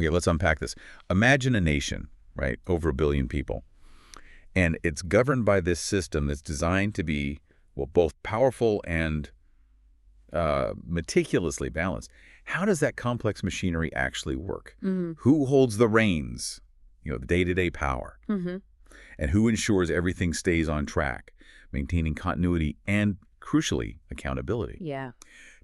Okay, let's unpack this. Imagine a nation, right, over 1 billion people, and it's governed by this system that's designed to be, well, both powerful and meticulously balanced. How does that complex machinery actually work? Who holds the reins, the day-to-day power? And who ensures everything stays on track, maintaining continuity and, crucially, accountability? Yeah.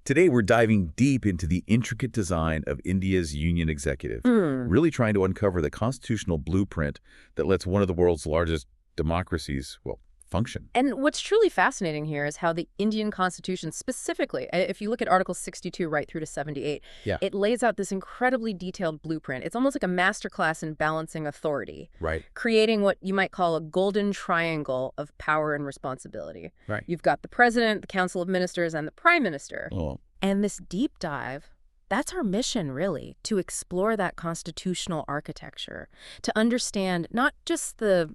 Today, we're diving deep into the intricate design of India's union executive, really trying to uncover the constitutional blueprint that lets one of the world's largest democracies, well, function. And what's truly fascinating here is how the Indian Constitution specifically, if you look at Article 62 right through to 78, Yeah. it lays out this incredibly detailed blueprint. It's almost like a masterclass in balancing authority, Right. creating what you might call a golden triangle of power and responsibility. Right. You've got the president, the council of ministers, and the prime minister. Oh. And this deep dive, that's our mission, really, to explore that constitutional architecture, to understand not just the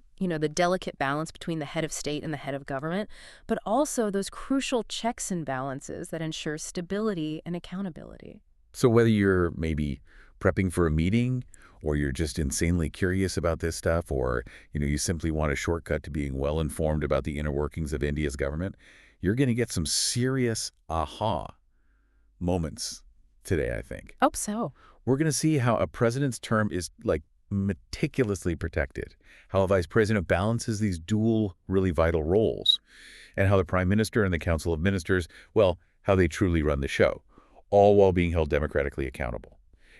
delicate balance between the head of state and the head of government, but also those crucial checks and balances that ensure stability and accountability. So whether you're maybe prepping for a meeting, or you're just insanely curious about this stuff, or you simply want a shortcut to being well-informed about the inner workings of India's government, you're going to get some serious aha moments today, I think. Hope so. We're going to see how a president's term is, meticulously protected, how a vice president balances these dual, really vital roles, and how the prime minister and the council of ministers, well, how they truly run the show, all while being held democratically accountable.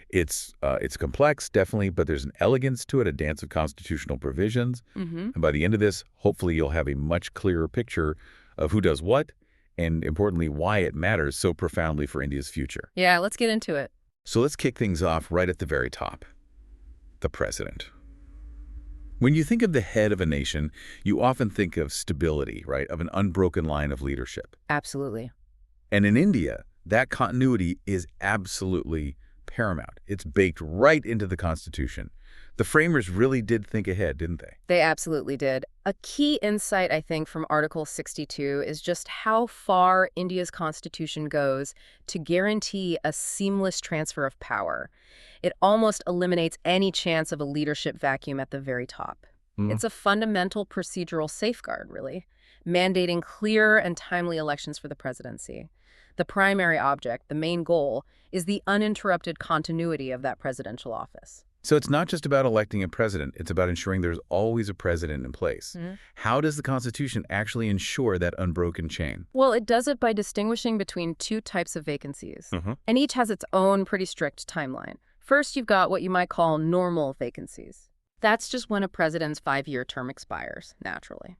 It's complex, definitely, but there's an elegance to it, a dance of constitutional provisions. And by the end of this, hopefully you'll have a much clearer picture of who does what, and importantly, why it matters so profoundly for India's future. Yeah, let's get into it. So let's kick things off right at the very top. The president. When you think of the head of a nation, you often think of stability, right? Of an unbroken line of leadership. Absolutely. And in India, that continuity is absolutely paramount. It's baked right into the Constitution. The framers really did think ahead, didn't they? They absolutely did. A key insight, I think, from Article 62 is just how far India's constitution goes to guarantee a seamless transfer of power. It almost eliminates any chance of a leadership vacuum at the very top. It's a fundamental procedural safeguard, really, mandating clear and timely elections for the presidency. The primary object, the main goal, is the uninterrupted continuity of that presidential office. So it's not just about electing a president, it's about ensuring there's always a president in place. How does the Constitution actually ensure that unbroken chain? Well, it does it by distinguishing between two types of vacancies, and each has its own pretty strict timeline. First, you've got what you might call normal vacancies. That's just when a president's 5-year term expires, naturally.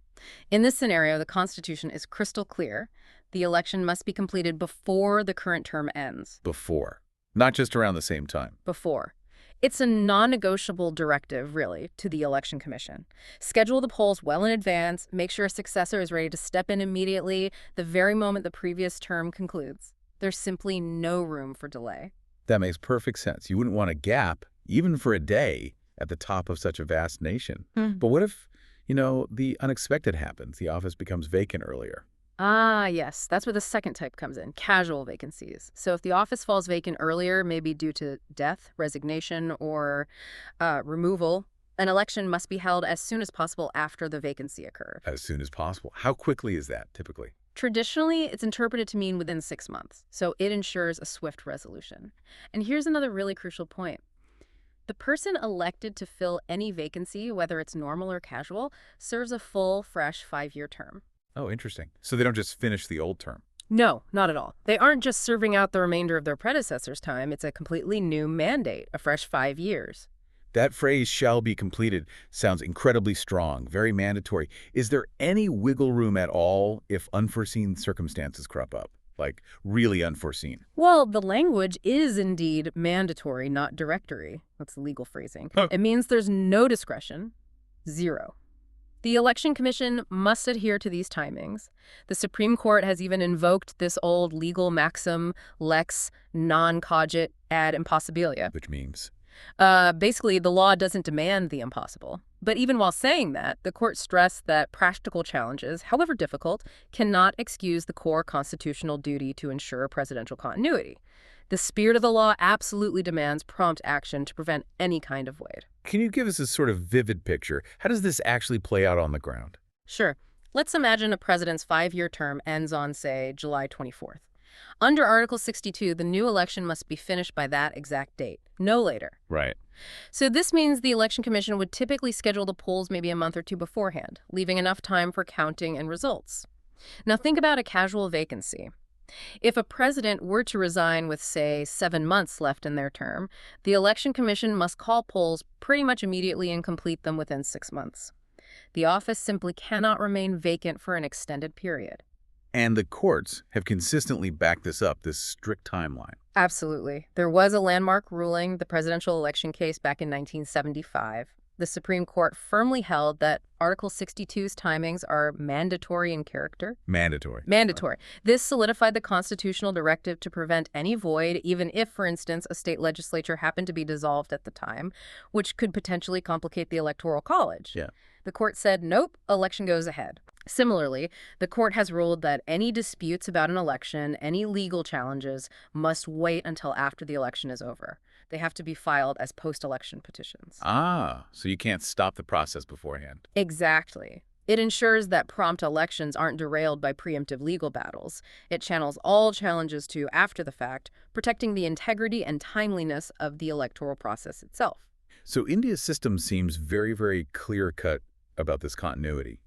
In this scenario, the Constitution is crystal clear. The election must be completed before the current term ends. Before. Not just around the same time. Before. It's a non-negotiable directive, really, to the Election Commission. Schedule the polls well in advance, make sure a successor is ready to step in immediately the very moment the previous term concludes. There's simply no room for delay. That makes perfect sense. You wouldn't want a gap, even for a day, at the top of such a vast nation. But what if, the unexpected happens? The office becomes vacant earlier. Ah, yes. That's where the second type comes in, casual vacancies. So if the office falls vacant earlier, maybe due to death, resignation, or removal, an election must be held as soon as possible after the vacancy occurred. As soon as possible. How quickly is that, typically? Traditionally, it's interpreted to mean within 6 months, so it ensures a swift resolution. And here's another really crucial point. The person elected to fill any vacancy, whether it's normal or casual, serves a full, fresh 5-year term. Oh, interesting. So they don't just finish the old term. No, not at all. They aren't just serving out the remainder of their predecessor's time. It's a completely new mandate, a fresh 5 years. That phrase, shall be completed, sounds incredibly strong, very mandatory. Is there any wiggle room at all if unforeseen circumstances crop up? Like, really unforeseen? Well, the language is indeed mandatory, not directory. That's the legal phrasing. It means there's no discretion, zero. The Election Commission must adhere to these timings. The Supreme Court has even invoked this old legal maxim, lex non cogit ad impossibilia. Which means? Basically, the law doesn't demand the impossible. But even while saying that, the court stressed that practical challenges, however difficult, cannot excuse the core constitutional duty to ensure presidential continuity. The spirit of the law absolutely demands prompt action to prevent any kind of void. Can you give us a sort of vivid picture? How does this actually play out on the ground? Sure. Let's imagine a president's 5-year term ends on, say, July 24th. Under Article 62, the new election must be finished by that exact date, no later. Right. So this means the Election Commission would typically schedule the polls maybe a month or two beforehand, leaving enough time for counting and results. Now think about a casual vacancy. If a president were to resign with, say, 7 months left in their term, the Election Commission must call polls pretty much immediately and complete them within 6 months. The office simply cannot remain vacant for an extended period. And the courts have consistently backed this up, this strict timeline. Absolutely. There was a landmark ruling, the presidential election case back in 1975. The Supreme Court firmly held that Article 62's timings are mandatory in character. Mandatory. Mandatory. This solidified the constitutional directive to prevent any void, even if, for instance, a state legislature happened to be dissolved at the time, which could potentially complicate the Electoral College. Yeah. The court said, nope, election goes ahead. Similarly, the court has ruled that any disputes about an election, any legal challenges, must wait until after the election is over. They have to be filed as post-election petitions. Ah, so you can't stop the process beforehand. Exactly. It ensures that prompt elections aren't derailed by preemptive legal battles. It channels all challenges to after the fact, protecting the integrity and timeliness of the electoral process itself. So India's system seems very, very clear-cut about this continuity.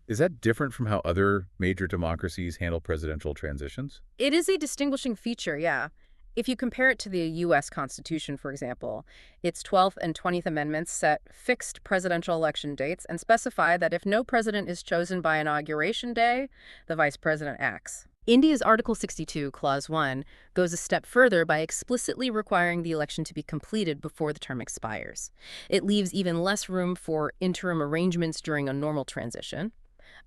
Is that different from how other major democracies handle presidential transitions? It is a distinguishing feature, yeah. If you compare it to the U.S. Constitution, for example, its 12th and 20th Amendments set fixed presidential election dates and specify that if no president is chosen by inauguration day, the vice president acts. India's Article 62, Clause 1, goes a step further by explicitly requiring the election to be completed before the term expires. It leaves even less room for interim arrangements during a normal transition.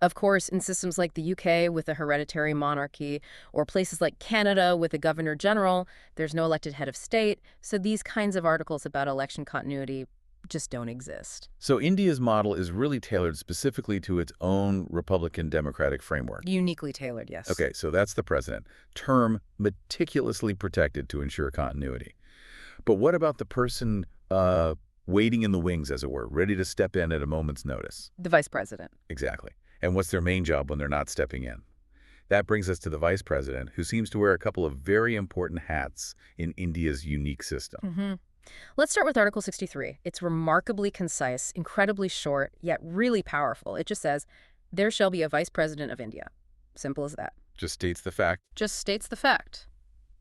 Of course, in systems like the UK with a hereditary monarchy, or places like Canada with a governor general, there's no elected head of state, so these kinds of articles about election continuity just don't exist. So India's model is really tailored specifically to its own Republican democratic framework. Uniquely tailored, yes. Okay, so that's the president. Term meticulously protected to ensure continuity. But what about the person waiting in the wings, as it were, ready to step in at a moment's notice? The vice president. Exactly. And what's their main job when they're not stepping in? That brings us to the vice president, who seems to wear a couple of very important hats in India's unique system. Let's start with Article 63. It's remarkably concise, incredibly short, yet really powerful. It just says, there shall be a vice president of India. Simple as that. Just states the fact. Just states the fact.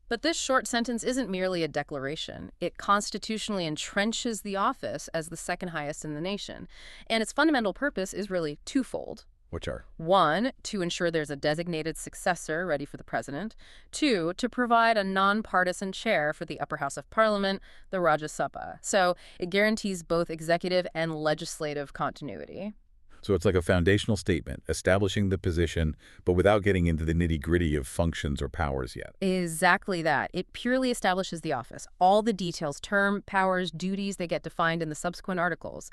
But this short sentence isn't merely a declaration. It constitutionally entrenches the office as the second highest in the nation. And its fundamental purpose is really twofold. Which are? 1, to ensure there's a designated successor ready for the president. 2, to provide a nonpartisan chair for the upper house of parliament, the Rajya Sabha. So it guarantees both executive and legislative continuity. So it's like a foundational statement, establishing the position, but without getting into the nitty-gritty of functions or powers yet. Exactly that. It purely establishes the office. All the details, term, powers, duties, they get defined in the subsequent articles.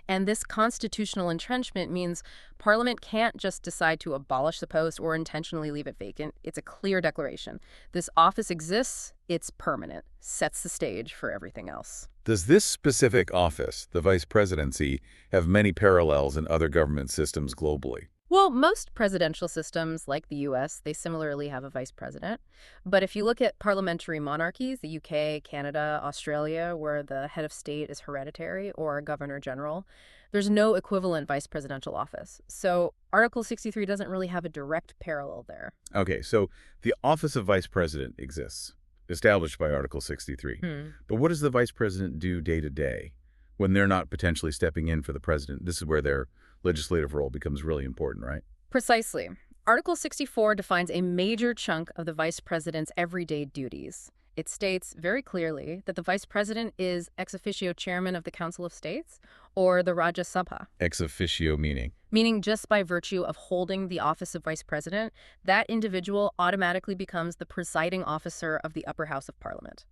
And this constitutional entrenchment means Parliament can't just decide to abolish the post or intentionally leave it vacant. It's a clear declaration. This office exists, it's permanent, sets the stage for everything else. Does this specific office, the vice presidency, have many parallels in other government systems globally? Well, most presidential systems, like the U.S., they similarly have a vice president. But if you look at parliamentary monarchies, the UK, Canada, Australia, where the head of state is hereditary or a governor general, there's no equivalent vice presidential office. So Article 63 doesn't really have a direct parallel there. Okay, so the office of vice president exists, established by Article 63. But what does the vice president do day to day when they're not potentially stepping in for the president? This is where their legislative role becomes really important, right? Precisely. Article 64 defines a major chunk of the vice president's everyday duties. It states very clearly that the vice president is ex-officio chairman of the Council of States or the Rajya Sabha. Ex-officio meaning? Meaning just by virtue of holding the office of vice president, that individual automatically becomes the presiding officer of the upper house of parliament.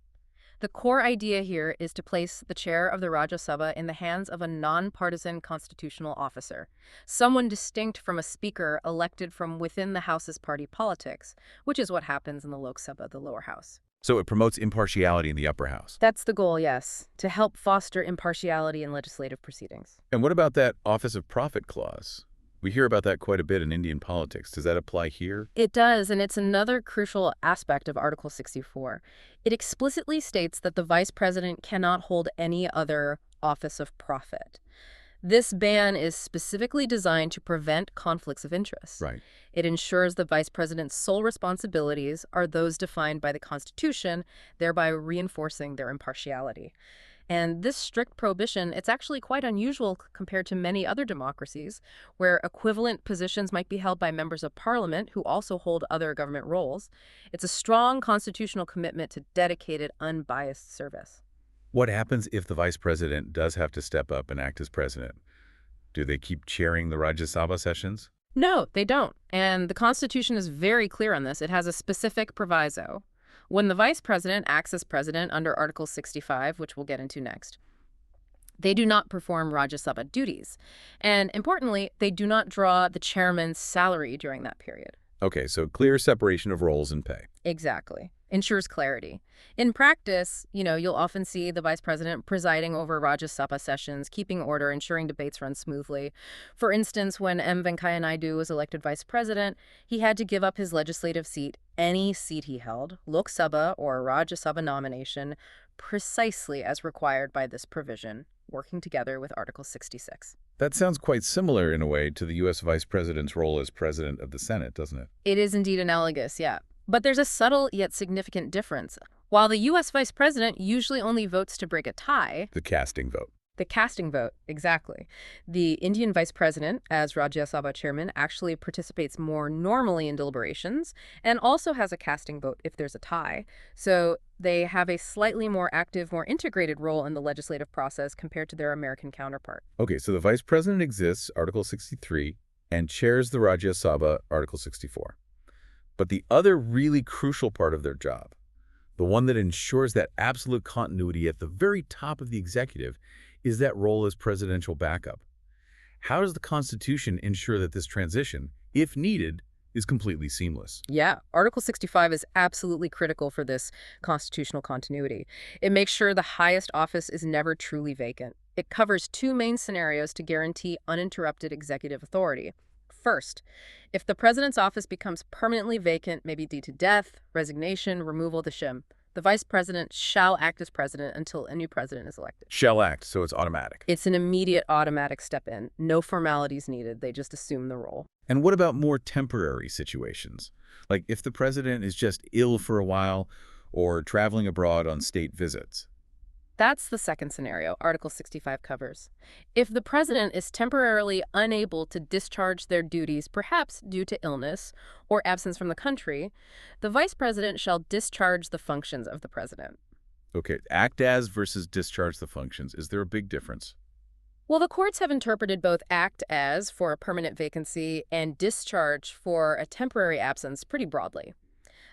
The core idea here is to place the chair of the Rajya Sabha in the hands of a nonpartisan constitutional officer, someone distinct from a speaker elected from within the house's party politics, which is what happens in the Lok Sabha, the lower house. So it promotes impartiality in the upper house. That's the goal, yes, to help foster impartiality in legislative proceedings. And what about that office of profit clause? We hear about that quite a bit in Indian politics. Does that apply here? It does, and it's another crucial aspect of Article 64. It explicitly states that the vice president cannot hold any other office of profit. This ban is specifically designed to prevent conflicts of interest. Right. It ensures the vice president's sole responsibilities are those defined by the Constitution, thereby reinforcing their impartiality. And this strict prohibition, it's actually quite unusual compared to many other democracies, where equivalent positions might be held by members of parliament who also hold other government roles. It's a strong constitutional commitment to dedicated, unbiased service. What happens if the vice president does have to step up and act as president? Do they keep chairing the Rajya Sabha sessions? No, they don't. And the Constitution is very clear on this. It has a specific proviso. When the vice president acts as president under Article 65, which we'll get into next, they do not perform Rajya Sabha duties. And importantly, they do not draw the chairman's salary during that period. Okay, so clear separation of roles and pay. Exactly. Ensures clarity. In practice, you'll often see the vice president presiding over Rajya Sabha sessions, keeping order, ensuring debates run smoothly. For instance, when M. Venkaiah Naidu was elected vice president, he had to give up his legislative seat, any seat he held, Lok Sabha or Rajya Sabha nomination, precisely as required by this provision, working together with Article 66. That sounds quite similar in a way to the U.S. vice president's role as president of the Senate, doesn't it? It is indeed analogous, yeah. But there's a subtle yet significant difference. While the U.S. vice president usually only votes to break a tie, The casting vote. the casting vote, exactly, the Indian vice president, as Rajya Sabha chairman, actually participates more normally in deliberations and also has a casting vote if there's a tie. So they have a slightly more active, more integrated role in the legislative process compared to their American counterpart. Okay, so the vice president exists, Article 63, and chairs the Rajya Sabha, Article 64. But the other really crucial part of their job, the one that ensures that absolute continuity at the very top of the executive, is that role as presidential backup. How does the Constitution ensure that this transition, if needed, is completely seamless? Yeah, Article 65 is absolutely critical for this constitutional continuity. It makes sure the highest office is never truly vacant. It covers two main scenarios to guarantee uninterrupted executive authority. First, if the president's office becomes permanently vacant, maybe due to death, resignation, removal of the shim, the vice president shall act as president until a new president is elected. Shall act, so it's automatic. It's an immediate automatic step in. No formalities needed. They just assume the role. And what about more temporary situations? Like if the president is just ill for a while or traveling abroad on state visits? That's the second scenario Article 65 covers. If the president is temporarily unable to discharge their duties, perhaps due to illness or absence from the country, the vice president shall discharge the functions of the president. Okay, act as versus discharge the functions. Is there a big difference? Well, the courts have interpreted both act as for a permanent vacancy and discharge for a temporary absence pretty broadly.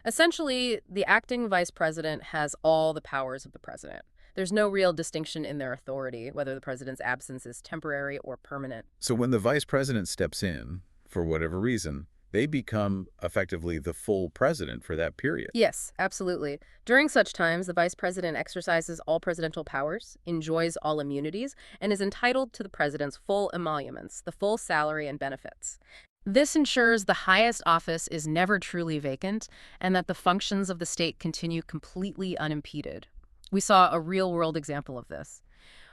Essentially, the acting vice president has all the powers of the president. There's no real distinction in their authority, whether the president's absence is temporary or permanent. So when the vice president steps in, for whatever reason, they become effectively the full president for that period. Yes, absolutely. During such times, the vice president exercises all presidential powers, enjoys all immunities, and is entitled to the president's full emoluments, the full salary and benefits. This ensures the highest office is never truly vacant and that the functions of the state continue completely unimpeded. We saw a real-world example of this.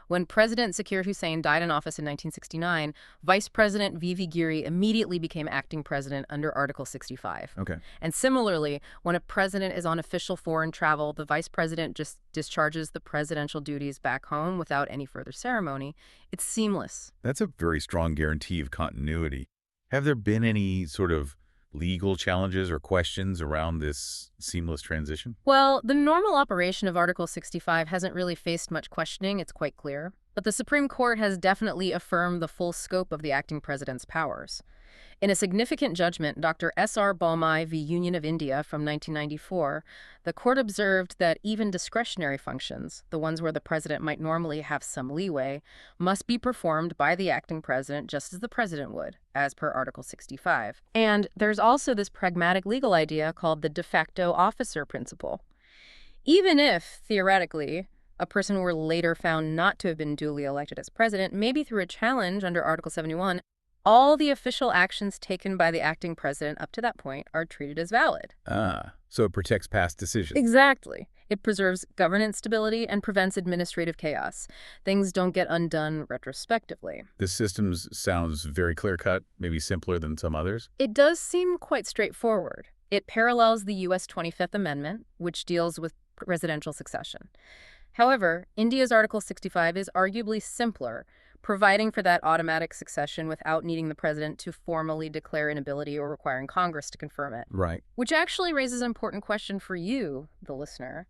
When President Zakir Hussain died in office in 1969, Vice President V.V. Giri immediately became acting president under Article 65. Okay. And similarly, when a president is on official foreign travel, the vice president just discharges the presidential duties back home without any further ceremony. It's seamless. That's a very strong guarantee of continuity. Have there been any sort of legal challenges or questions around this seamless transition? Well, the normal operation of Article 65 hasn't really faced much questioning, it's quite clear. But the Supreme Court has definitely affirmed the full scope of the acting president's powers. In a significant judgment, Dr. S.R. Balmai v. Union of India from 1994, the court observed that even discretionary functions, the ones where the president might normally have some leeway, must be performed by the acting president just as the president would, as per Article 65. And there's also this pragmatic legal idea called the de facto officer principle. Even if, theoretically, a person were later found not to have been duly elected as president, maybe through a challenge under Article 71, all the official actions taken by the acting president up to that point are treated as valid. Ah, so it protects past decisions. Exactly. It preserves governance stability and prevents administrative chaos. Things don't get undone retrospectively. This system sounds very clear-cut, maybe simpler than some others. It does seem quite straightforward. It parallels the U.S. 25th Amendment, which deals with presidential succession. However, India's Article 65 is arguably simpler, providing for that automatic succession without needing the president to formally declare inability or requiring Congress to confirm it. Right. Which actually raises an important question for you, the listener.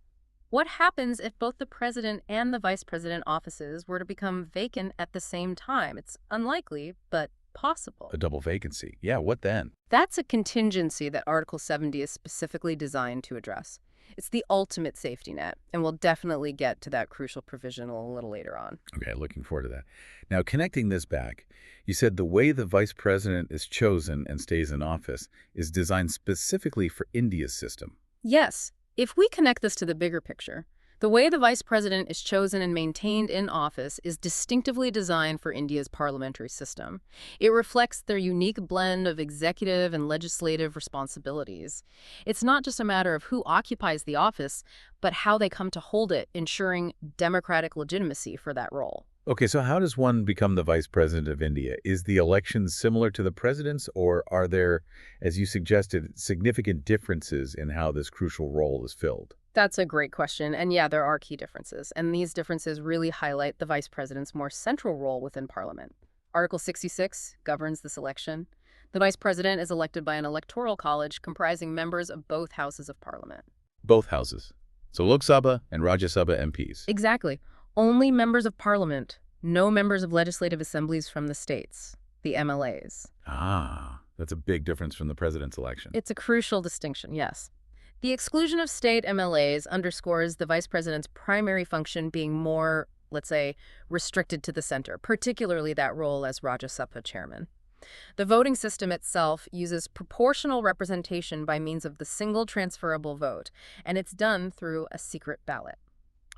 What happens if both the president and the vice president offices were to become vacant at the same time? It's unlikely, but possible. A double vacancy. Yeah, what then? That's a contingency that Article 70 is specifically designed to address. It's the ultimate safety net, and we'll definitely get to that crucial provision a little later on. Okay, looking forward to that. Now, connecting this back, you said the way the vice president is chosen and stays in office is designed specifically for India's system. Yes, if we connect this to the bigger picture, the way the vice president is chosen and maintained in office is distinctively designed for India's parliamentary system. It reflects their unique blend of executive and legislative responsibilities. It's not just a matter of who occupies the office, but how they come to hold it, ensuring democratic legitimacy for that role. Okay, so how does one become the vice president of India? Is the election similar to the president's, or are there, as you suggested, significant differences in how this crucial role is filled? That's a great question. And yeah, there are key differences. And these differences really highlight the vice president's more central role within Parliament. Article 66 governs this election. The vice president is elected by an electoral college comprising members of both houses of Parliament. Both houses. So Lok Sabha and Rajya Sabha MPs. Exactly. Only members of Parliament, no members of legislative assemblies from the states, the MLAs. Ah, that's a big difference from the president's election. It's a crucial distinction, yes. The exclusion of state MLAs underscores the vice president's primary function being more, let's say, restricted to the center, particularly that role as Rajya Sabha chairman. The voting system itself uses proportional representation by means of the single transferable vote, and it's done through a secret ballot.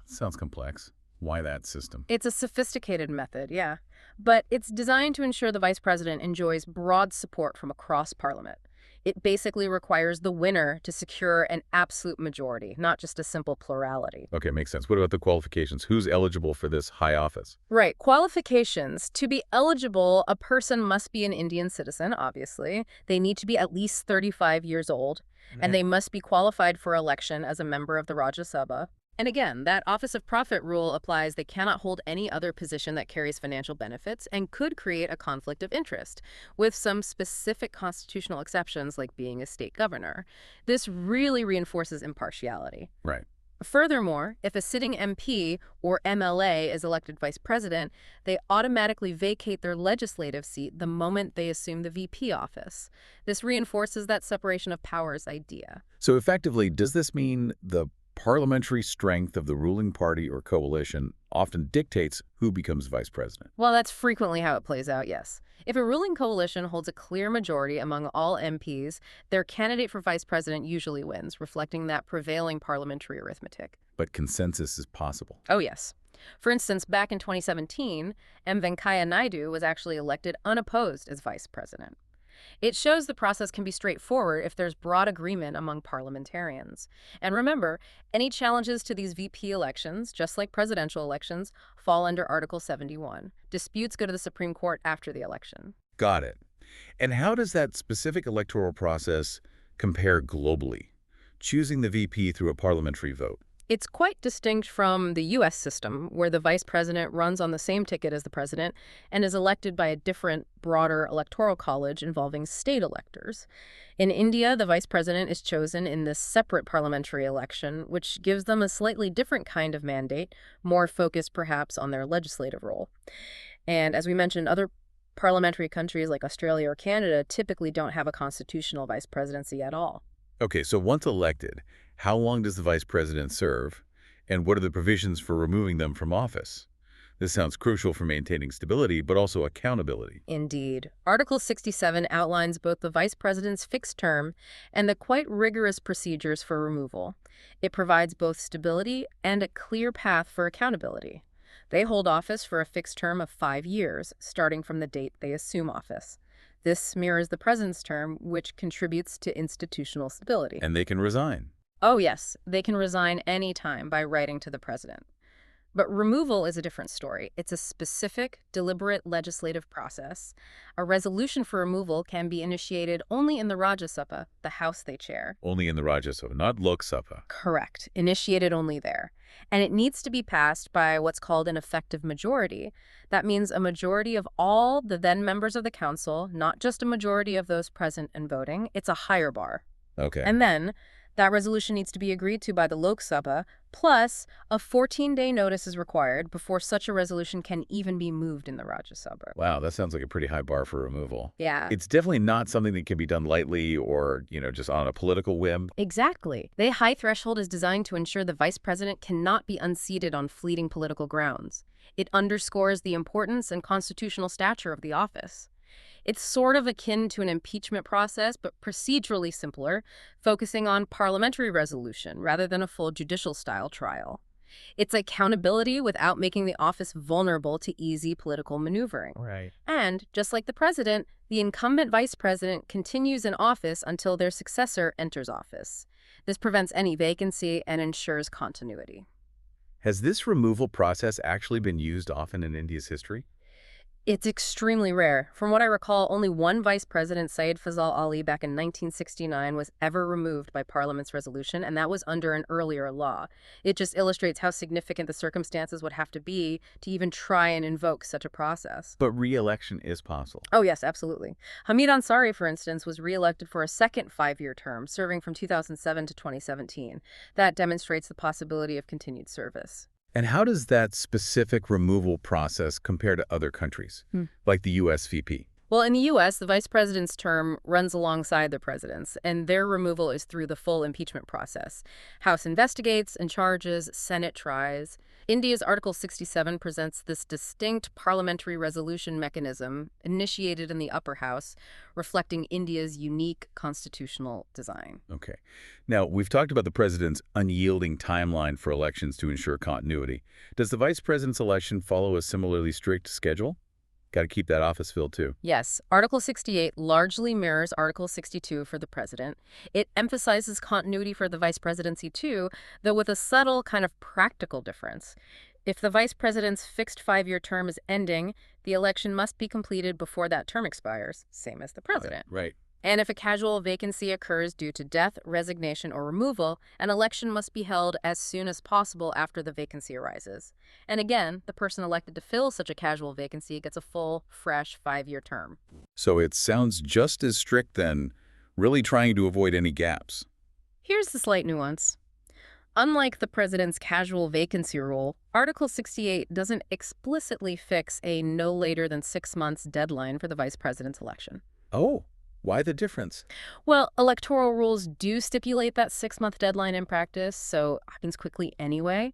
Sounds complex. Why that system? It's a sophisticated method, yeah, but it's designed to ensure the vice president enjoys broad support from across Parliament. It basically requires the winner to secure an absolute majority, not just a simple plurality. Okay, makes sense. What about the qualifications? Who's eligible for this high office? Right. Qualifications. To be eligible, a person must be an Indian citizen, obviously. They need to be at least 35 years old, and they must be qualified for election as a member of the Rajya Sabha. And again, that office of profit rule applies. They cannot hold any other position that carries financial benefits and could create a conflict of interest, with some specific constitutional exceptions like being a state governor. This really reinforces impartiality. Right. Furthermore, if a sitting MP or MLA is elected vice president, they automatically vacate their legislative seat the moment they assume the VP office. This reinforces that separation of powers idea. So effectively, does this mean the parliamentary strength of the ruling party or coalition often dictates who becomes vice president? Well, that's frequently how it plays out, yes. If a ruling coalition holds a clear majority among all MPs, their candidate for vice president usually wins, reflecting that prevailing parliamentary arithmetic. But consensus is possible. Oh, yes. For instance, back in 2017, M. Venkaiah Naidu was actually elected unopposed as vice president. It shows the process can be straightforward if there's broad agreement among parliamentarians. And remember, any challenges to these VP elections, just like presidential elections, fall under Article 71. Disputes go to the Supreme Court after the election. Got it. And how does that specific electoral process compare globally? Choosing the VP through a parliamentary vote. It's quite distinct from the U.S. system, where the vice president runs on the same ticket as the president and is elected by a different, broader electoral college involving state electors. In India, the vice president is chosen in this separate parliamentary election, which gives them a slightly different kind of mandate, more focused perhaps on their legislative role. And as we mentioned, other parliamentary countries like Australia or Canada typically don't have a constitutional vice presidency at all. Okay, so once elected, how long does the vice president serve, and what are the provisions for removing them from office? This sounds crucial for maintaining stability, but also accountability. Indeed. Article 67 outlines both the vice president's fixed term and the quite rigorous procedures for removal. It provides both stability and a clear path for accountability. They hold office for a fixed term of 5 years, starting from the date they assume office. This mirrors the president's term, which contributes to institutional stability. And they can resign. Oh, yes, they can resign any time by writing to the president. But removal is a different story. It's a specific, deliberate legislative process. A resolution for removal can be initiated only in the Rajya Sabha, the house they chair. Only in the Rajya Sabha, not Lok Sabha. Correct. Initiated only there. And it needs to be passed by what's called an effective majority. That means a majority of all the then members of the council, not just a majority of those present and voting. It's a higher bar. Okay. And then that resolution needs to be agreed to by the Lok Sabha, plus a 14-day notice is required before such a resolution can even be moved in the Rajya Sabha. Wow, that sounds like a pretty high bar for removal. Yeah. It's definitely not something that can be done lightly or, just on a political whim. Exactly. The high threshold is designed to ensure the vice president cannot be unseated on fleeting political grounds. It underscores the importance and constitutional stature of the office. It's sort of akin to an impeachment process, but procedurally simpler, focusing on parliamentary resolution rather than a full judicial-style trial. It's accountability without making the office vulnerable to easy political maneuvering. Right. And, just like the president, the incumbent vice president continues in office until their successor enters office. This prevents any vacancy and ensures continuity. Has this removal process actually been used often in India's history? It's extremely rare. From what I recall, only one vice president, Syed Fazal Ali, back in 1969, was ever removed by Parliament's resolution, and that was under an earlier law. It just illustrates how significant the circumstances would have to be to even try and invoke such a process. But re-election is possible. Oh, yes, absolutely. Hamid Ansari, for instance, was re-elected for a second 5-year term, serving from 2007 to 2017. That demonstrates the possibility of continued service. And how does that specific removal process compare to other countries, like the U.S. VP? Well, in the U.S., the vice president's term runs alongside the president's, and their removal is through the full impeachment process. House investigates and charges, Senate tries. India's Article 67 presents this distinct parliamentary resolution mechanism initiated in the upper house, reflecting India's unique constitutional design. Okay. Now, we've talked about the president's unyielding timeline for elections to ensure continuity. Does the vice president's election follow a similarly strict schedule? Got to keep that office filled, too. Yes, Article 68 largely mirrors Article 62 for the president. It emphasizes continuity for the vice presidency, too, though with a subtle kind of practical difference. If the vice president's fixed 5-year term is ending, the election must be completed before that term expires, same as the president. Right. And if a casual vacancy occurs due to death, resignation, or removal, an election must be held as soon as possible after the vacancy arises. And again, the person elected to fill such a casual vacancy gets a full, fresh 5-year term. So it sounds just as strict then, really trying to avoid any gaps. Here's the slight nuance. Unlike the president's casual vacancy rule, Article 68 doesn't explicitly fix a no later than 6 months deadline for the vice president's election. Oh. Why the difference? Well, electoral rules do stipulate that 6-month deadline in practice, so it happens quickly anyway.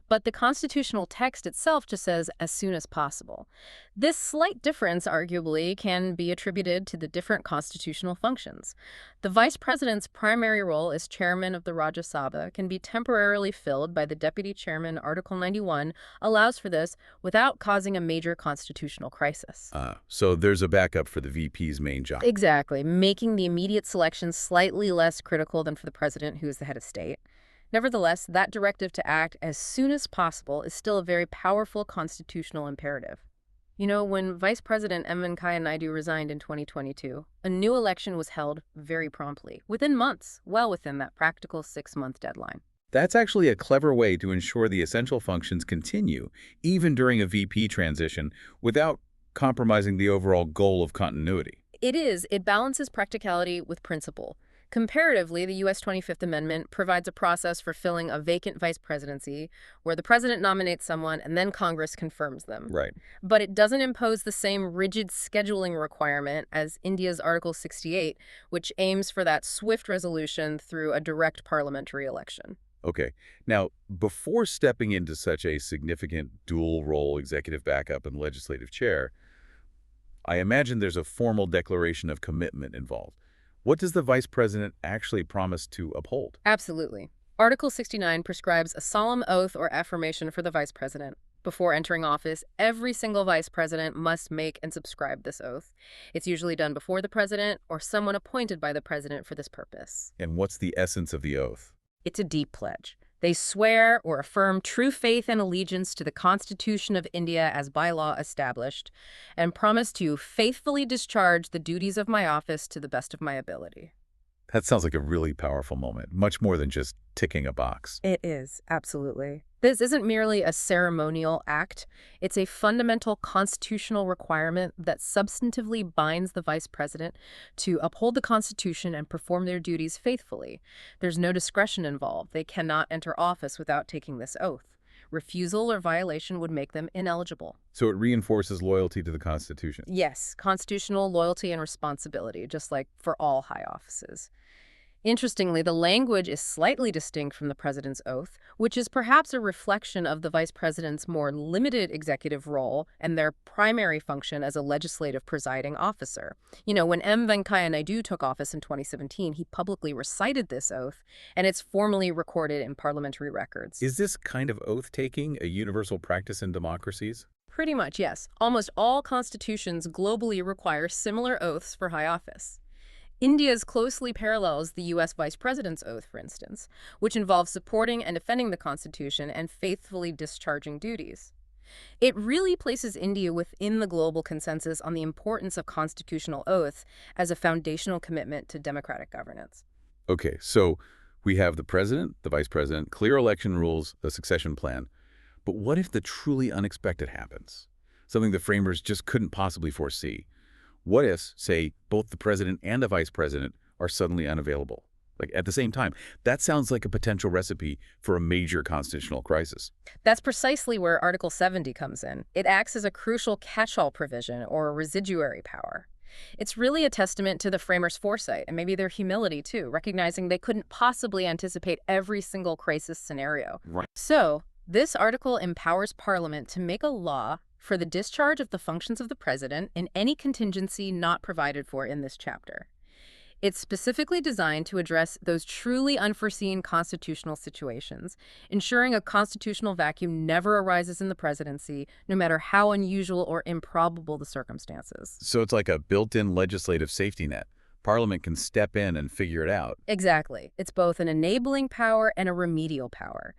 But the constitutional text itself just says as soon as possible. This slight difference, arguably, can be attributed to the different constitutional functions. The vice president's primary role as chairman of the Rajya Sabha can be temporarily filled by the deputy chairman. Article 91 allows for this without causing a major constitutional crisis. So there's a backup for the VP's main job. Exactly, making the immediate selection slightly less critical than for the president, who is the head of state. Nevertheless, that directive to act as soon as possible is still a very powerful constitutional imperative. You know, when Vice President M. Venkaiah Naidu resigned in 2022, a new election was held very promptly, within months, well within that practical 6-month deadline. That's actually a clever way to ensure the essential functions continue, even during a VP transition, without compromising the overall goal of continuity. It is. It balances practicality with principle. Comparatively, the U.S. 25th Amendment provides a process for filling a vacant vice presidency where the president nominates someone and then Congress confirms them. Right. But it doesn't impose the same rigid scheduling requirement as India's Article 68, which aims for that swift resolution through a direct parliamentary election. Okay. Now, before stepping into such a significant dual-role executive backup and legislative chair, I imagine there's a formal declaration of commitment involved. What does the vice president actually promise to uphold? Absolutely. Article 69 prescribes a solemn oath or affirmation for the vice president. Before entering office, every single vice president must make and subscribe this oath. It's usually done before the president or someone appointed by the president for this purpose. And what's the essence of the oath? It's a deep pledge. They swear or affirm true faith and allegiance to the Constitution of India as by law established, and promise to faithfully discharge the duties of my office to the best of my ability. That sounds like a really powerful moment, much more than just ticking a box. It is, absolutely. This isn't merely a ceremonial act. It's a fundamental constitutional requirement that substantively binds the vice president to uphold the Constitution and perform their duties faithfully. There's no discretion involved. They cannot enter office without taking this oath. Refusal or violation would make them ineligible. So it reinforces loyalty to the Constitution. Yes, constitutional loyalty and responsibility, just like for all high offices. Interestingly, the language is slightly distinct from the president's oath, which is perhaps a reflection of the vice president's more limited executive role and their primary function as a legislative presiding officer. You know, when M. Venkaiah Naidu took office in 2017, he publicly recited this oath, and it's formally recorded in parliamentary records. Is this kind of oath-taking a universal practice in democracies? Pretty much, yes. Almost all constitutions globally require similar oaths for high office. India's closely parallels the U.S. Vice President's oath, for instance, which involves supporting and defending the Constitution and faithfully discharging duties. It really places India within the global consensus on the importance of constitutional oath as a foundational commitment to democratic governance. Okay, so we have the president, the vice president, clear election rules, the succession plan. But what if the truly unexpected happens? Something the framers just couldn't possibly foresee. What if, say, both the president and the vice president are suddenly unavailable? Like, at the same time, that sounds like a potential recipe for a major constitutional crisis. That's precisely where Article 70 comes in. It acts as a crucial catch-all provision or residuary power. It's really a testament to the framers' foresight and maybe their humility, too, recognizing they couldn't possibly anticipate every single crisis scenario. Right. So, this article empowers Parliament to make a law for the discharge of the functions of the president in any contingency not provided for in this chapter. It's specifically designed to address those truly unforeseen constitutional situations, ensuring a constitutional vacuum never arises in the presidency, no matter how unusual or improbable the circumstances. So it's like a built-in legislative safety net. Parliament can step in and figure it out. Exactly. It's both an enabling power and a remedial power.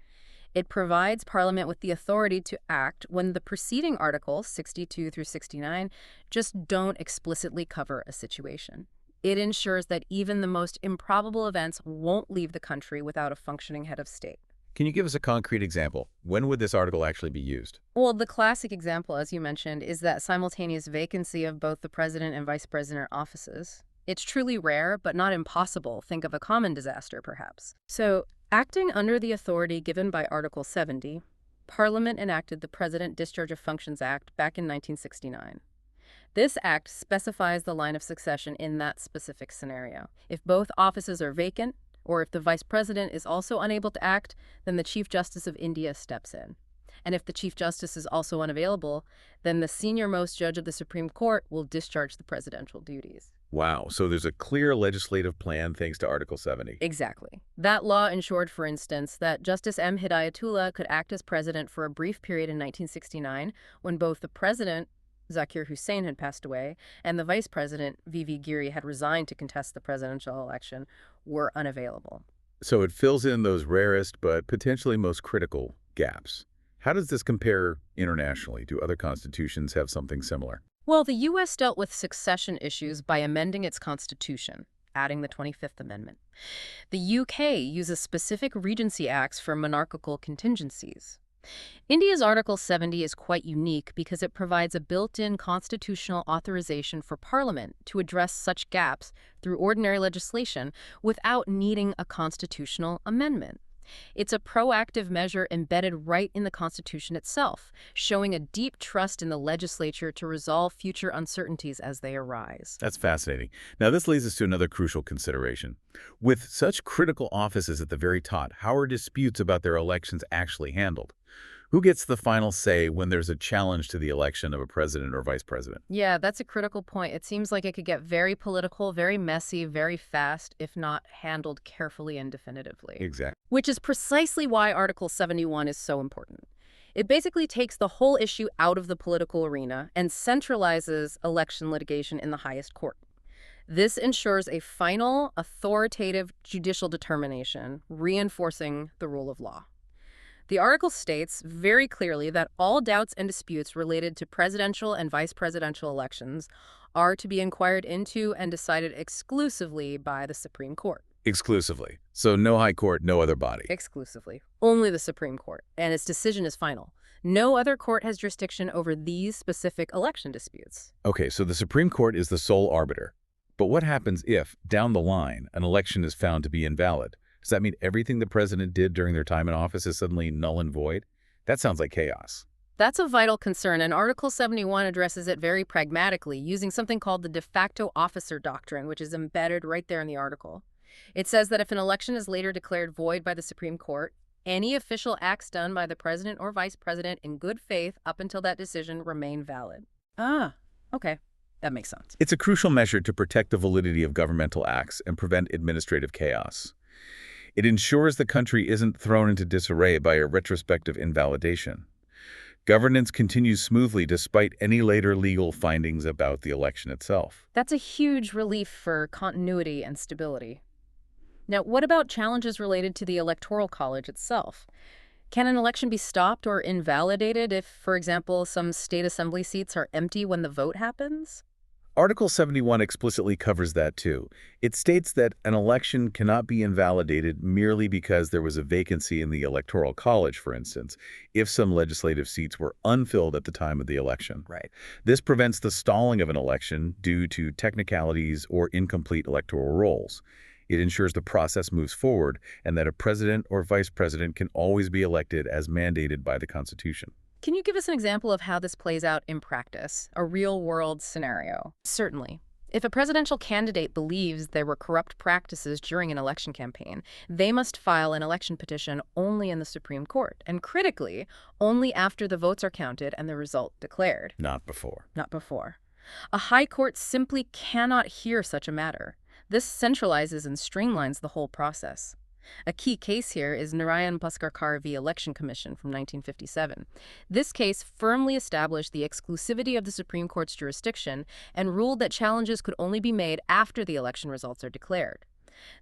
It provides Parliament with the authority to act when the preceding articles, 62 through 69, just don't explicitly cover a situation. It ensures that even the most improbable events won't leave the country without a functioning head of state. Can you give us a concrete example? When would this article actually be used? Well, the classic example, as you mentioned, is that simultaneous vacancy of both the president and vice president offices. It's truly rare, but not impossible. Think of a common disaster, perhaps. So, acting under the authority given by Article 70, Parliament enacted the President Discharge of Functions Act back in 1969. This act specifies the line of succession in that specific scenario. If both offices are vacant, or if the vice president is also unable to act, then the Chief Justice of India steps in. And if the Chief Justice is also unavailable, then the senior-most judge of the Supreme Court will discharge the presidential duties. Wow, so there's a clear legislative plan thanks to Article 70. Exactly. That law ensured, for instance, that Justice M. Hidayatullah could act as president for a brief period in 1969 when both the president, Zakir Hussain, had passed away and the vice president, V.V. Giri, had resigned to contest the presidential election, were unavailable. So it fills in those rarest but potentially most critical gaps. How does this compare internationally? Do other constitutions have something similar? Well, the U.S. dealt with succession issues by amending its constitution, adding the 25th Amendment. The U.K. uses specific regency acts for monarchical contingencies. India's Article 70 is quite unique because it provides a built-in constitutional authorization for Parliament to address such gaps through ordinary legislation without needing a constitutional amendment. It's a proactive measure embedded right in the Constitution itself, showing a deep trust in the legislature to resolve future uncertainties as they arise. That's fascinating. Now, this leads us to another crucial consideration. With such critical offices at the very top, how are disputes about their elections actually handled? Who gets the final say when there's a challenge to the election of a president or vice president? Yeah, that's a critical point. It seems like it could get very political, very messy, very fast, if not handled carefully and definitively. Exactly. Which is precisely why Article 71 is so important. It basically takes the whole issue out of the political arena and centralizes election litigation in the highest court. This ensures a final, authoritative judicial determination, reinforcing the rule of law. The article states very clearly that all doubts and disputes related to presidential and vice presidential elections are to be inquired into and decided exclusively by the Supreme Court. Exclusively. So no high court, no other body. Exclusively. Only the Supreme Court, and its decision is final. No other court has jurisdiction over these specific election disputes. Okay, so the Supreme Court is the sole arbiter. But what happens if, down the line, an election is found to be invalid? Does that mean everything the president did during their time in office is suddenly null and void? That sounds like chaos. That's a vital concern, and Article 71 addresses it very pragmatically, using something called the de facto officer doctrine, which is embedded right there in the article. It says that if an election is later declared void by the Supreme Court, any official acts done by the president or vice president in good faith up until that decision remain valid. Ah, okay. That makes sense. It's a crucial measure to protect the validity of governmental acts and prevent administrative chaos. It ensures the country isn't thrown into disarray by a retrospective invalidation. Governance continues smoothly despite any later legal findings about the election itself. That's a huge relief for continuity and stability. Now, what about challenges related to the Electoral College itself? Can an election be stopped or invalidated if, for example, some state assembly seats are empty when the vote happens? Article 71 explicitly covers that too. It states that an election cannot be invalidated merely because there was a vacancy in the Electoral College, for instance, if some legislative seats were unfilled at the time of the election. Right. This prevents the stalling of an election due to technicalities or incomplete electoral rolls. It ensures the process moves forward and that a president or vice president can always be elected as mandated by the Constitution. Can you give us an example of how this plays out in practice, a real-world scenario? Certainly. If a presidential candidate believes there were corrupt practices during an election campaign, they must file an election petition only in the Supreme Court, and critically, only after the votes are counted and the result declared. Not before. Not before. A high court simply cannot hear such a matter. This centralizes and streamlines the whole process. A key case here is Narayan Paskarkar v. Election Commission from 1957. This case firmly established the exclusivity of the Supreme Court's jurisdiction and ruled that challenges could only be made after the election results are declared.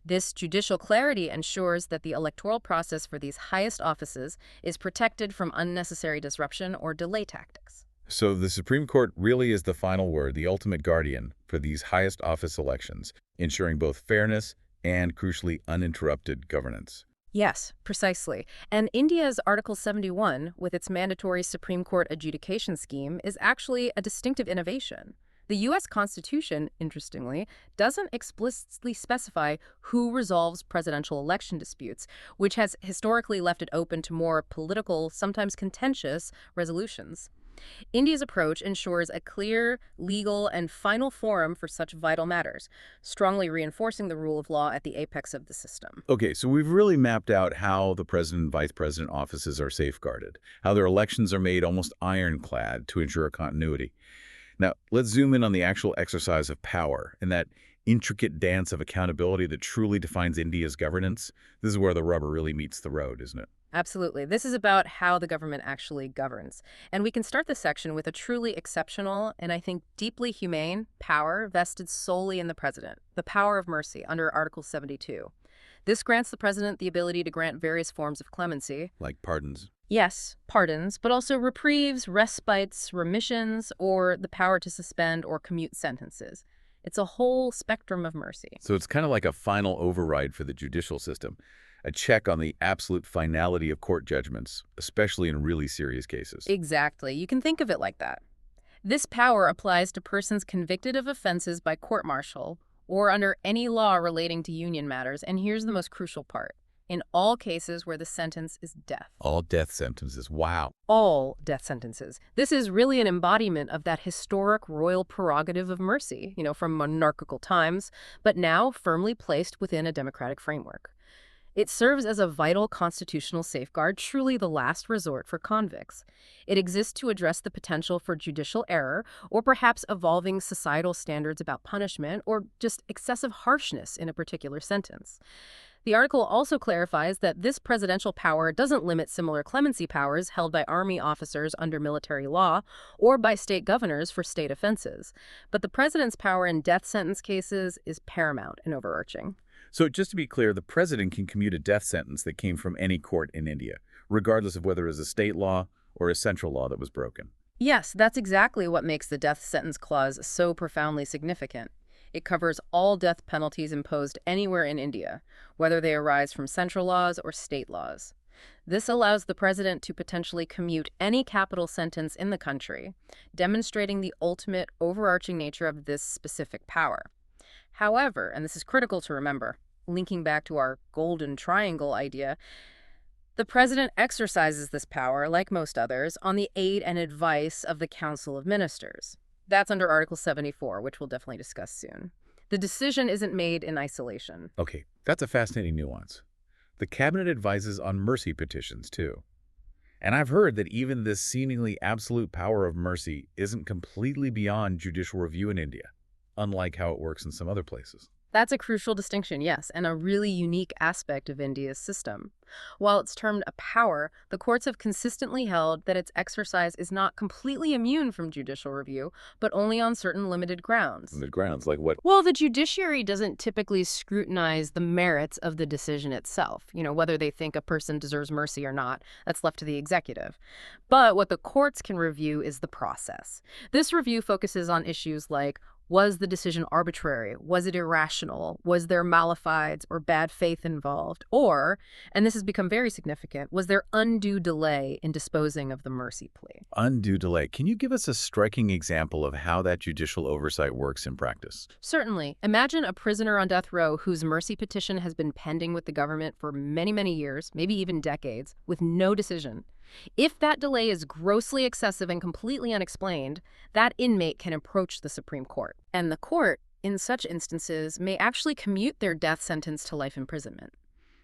This judicial clarity ensures that the electoral process for these highest offices is protected from unnecessary disruption or delay tactics. So the Supreme Court really is the final word, the ultimate guardian for these highest office elections, ensuring both fairness and, crucially, uninterrupted governance. Yes, precisely. And India's Article 71, with its mandatory Supreme Court adjudication scheme, is actually a distinctive innovation. The U.S. Constitution, interestingly, doesn't explicitly specify who resolves presidential election disputes, which has historically left it open to more political, sometimes contentious, resolutions. India's approach ensures a clear, legal, and final forum for such vital matters, strongly reinforcing the rule of law at the apex of the system. Okay, so we've really mapped out how the president and vice president offices are safeguarded, how their elections are made almost ironclad to ensure continuity. Now, let's zoom in on the actual exercise of power and that intricate dance of accountability that truly defines India's governance. This is where the rubber really meets the road, isn't it? Absolutely. This is about how the government actually governs. And we can start this section with a truly exceptional and, I think, deeply humane power vested solely in the president, the power of mercy under Article 72. This grants the president the ability to grant various forms of clemency. Like pardons. Yes, pardons, but also reprieves, respites, remissions, or the power to suspend or commute sentences. It's a whole spectrum of mercy. So it's kind of like a final override for the judicial system, a check on the absolute finality of court judgments, especially in really serious cases. Exactly. You can think of it like that. This power applies to persons convicted of offenses by court-martial or under any law relating to union matters, and here's the most crucial part. in all cases where the sentence is death. All death sentences. Wow. All death sentences. This is really an embodiment of that historic royal prerogative of mercy, from monarchical times, but now firmly placed within a democratic framework. It serves as a vital constitutional safeguard, truly the last resort for convicts. It exists to address the potential for judicial error, or perhaps evolving societal standards about punishment, or just excessive harshness in a particular sentence. The article also clarifies that this presidential power doesn't limit similar clemency powers held by Army officers under military law or by state governors for state offenses. But the president's power in death sentence cases is paramount and overarching. So just to be clear, the president can commute a death sentence that came from any court in India, regardless of whether it was a state law or a central law that was broken. Yes, that's exactly what makes the death sentence clause so profoundly significant. It covers all death penalties imposed anywhere in India, whether they arise from central laws or state laws. This allows the president to potentially commute any capital sentence in the country, demonstrating the ultimate overarching nature of this specific power. However, and this is critical to remember, linking back to our golden triangle idea, the president exercises this power, like most others, on the aid and advice of the Council of Ministers. That's under Article 74, which we'll definitely discuss soon. The decision isn't made in isolation. Okay, that's a fascinating nuance. The cabinet advises on mercy petitions, too. And I've heard that even this seemingly absolute power of mercy isn't completely beyond judicial review in India, unlike how it works in some other places. That's a crucial distinction, yes, and a really unique aspect of India's system. While it's termed a power, the courts have consistently held that its exercise is not completely immune from judicial review, but only on certain limited grounds. Limited grounds, like what? Well, the judiciary doesn't typically scrutinize the merits of the decision itself, whether they think a person deserves mercy or not. That's left to the executive. But what the courts can review is the process. This review focuses on issues like, was the decision arbitrary? Was it irrational? Was there malefides or bad faith involved? Or, and this has become very significant, was there undue delay in disposing of the mercy plea? Undue delay. Can you give us a striking example of how that judicial oversight works in practice? Certainly. Imagine a prisoner on death row whose mercy petition has been pending with the government for many, many years, maybe even decades, with no decision. If that delay is grossly excessive and completely unexplained, that inmate can approach the Supreme Court. And the court, in such instances, may actually commute their death sentence to life imprisonment.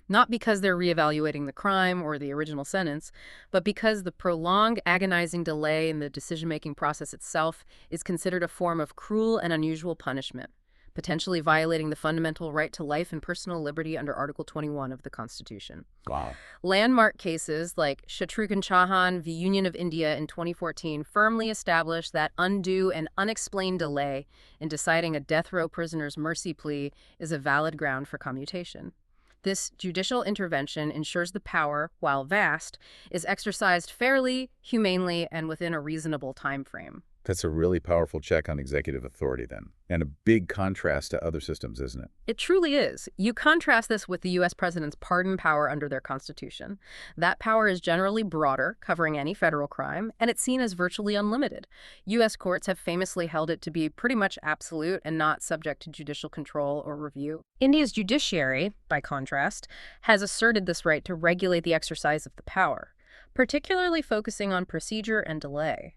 Not because they're reevaluating the crime or the original sentence, but because the prolonged, agonizing delay in the decision-making process itself is considered a form of cruel and unusual punishment, potentially violating the fundamental right to life and personal liberty under Article 21 of the Constitution. Wow. Landmark cases like Shatrughan Chauhan v. Union of India in 2014 firmly established that undue and unexplained delay in deciding a death row prisoner's mercy plea is a valid ground for commutation. This judicial intervention ensures the power, while vast, is exercised fairly, humanely, and within a reasonable time frame. That's a really powerful check on executive authority then, and a big contrast to other systems, isn't it? It truly is. You contrast this with the U.S. president's pardon power under their Constitution. That power is generally broader, covering any federal crime, and it's seen as virtually unlimited. U.S. courts have famously held it to be pretty much absolute and not subject to judicial control or review. India's judiciary, by contrast, has asserted this right to regulate the exercise of the power, particularly focusing on procedure and delay.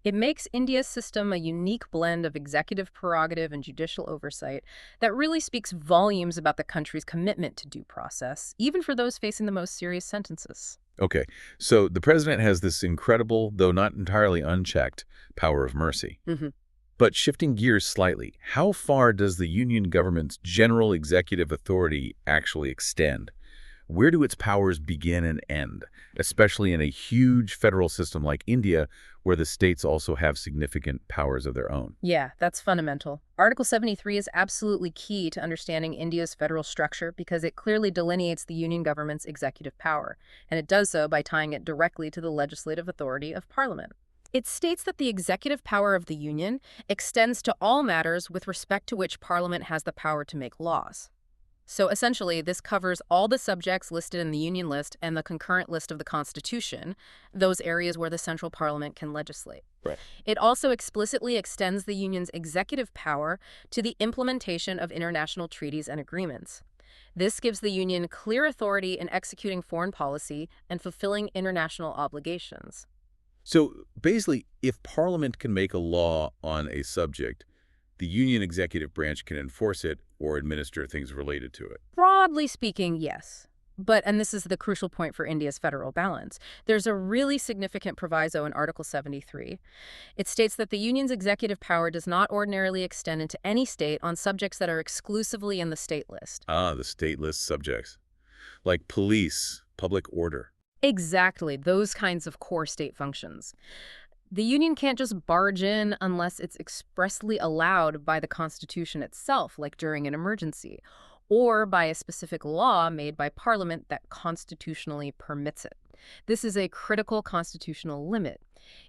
It makes India's system a unique blend of executive prerogative and judicial oversight that really speaks volumes about the country's commitment to due process, even for those facing the most serious sentences. Okay, so the president has this incredible, though not entirely unchecked, power of mercy. But shifting gears slightly, how far does the union government's general executive authority actually extend? Where do its powers begin and end, especially in a huge federal system like India, where the states also have significant powers of their own? Yeah, that's fundamental. Article 73 is absolutely key to understanding India's federal structure because it clearly delineates the union government's executive power, and it does so by tying it directly to the legislative authority of Parliament. It states that the executive power of the union extends to all matters with respect to which Parliament has the power to make laws. So essentially, this covers all the subjects listed in the Union list and the concurrent list of the Constitution, those areas where the central parliament can legislate. Right. It also explicitly extends the Union's executive power to the implementation of international treaties and agreements. This gives the Union clear authority in executing foreign policy and fulfilling international obligations. So basically, if Parliament can make a law on a subject, the Union executive branch can enforce it or administer things related to it. Broadly speaking, yes. But, and this is the crucial point for India's federal balance, there's a really significant proviso in Article 73. It states that the Union's executive power does not ordinarily extend into any state on subjects that are exclusively in the state list. Ah, the state list subjects, like police, public order. Exactly, those kinds of core state functions. The Union can't just barge in unless it's expressly allowed by the Constitution itself, like during an emergency, or by a specific law made by Parliament that constitutionally permits it. This is a critical constitutional limit.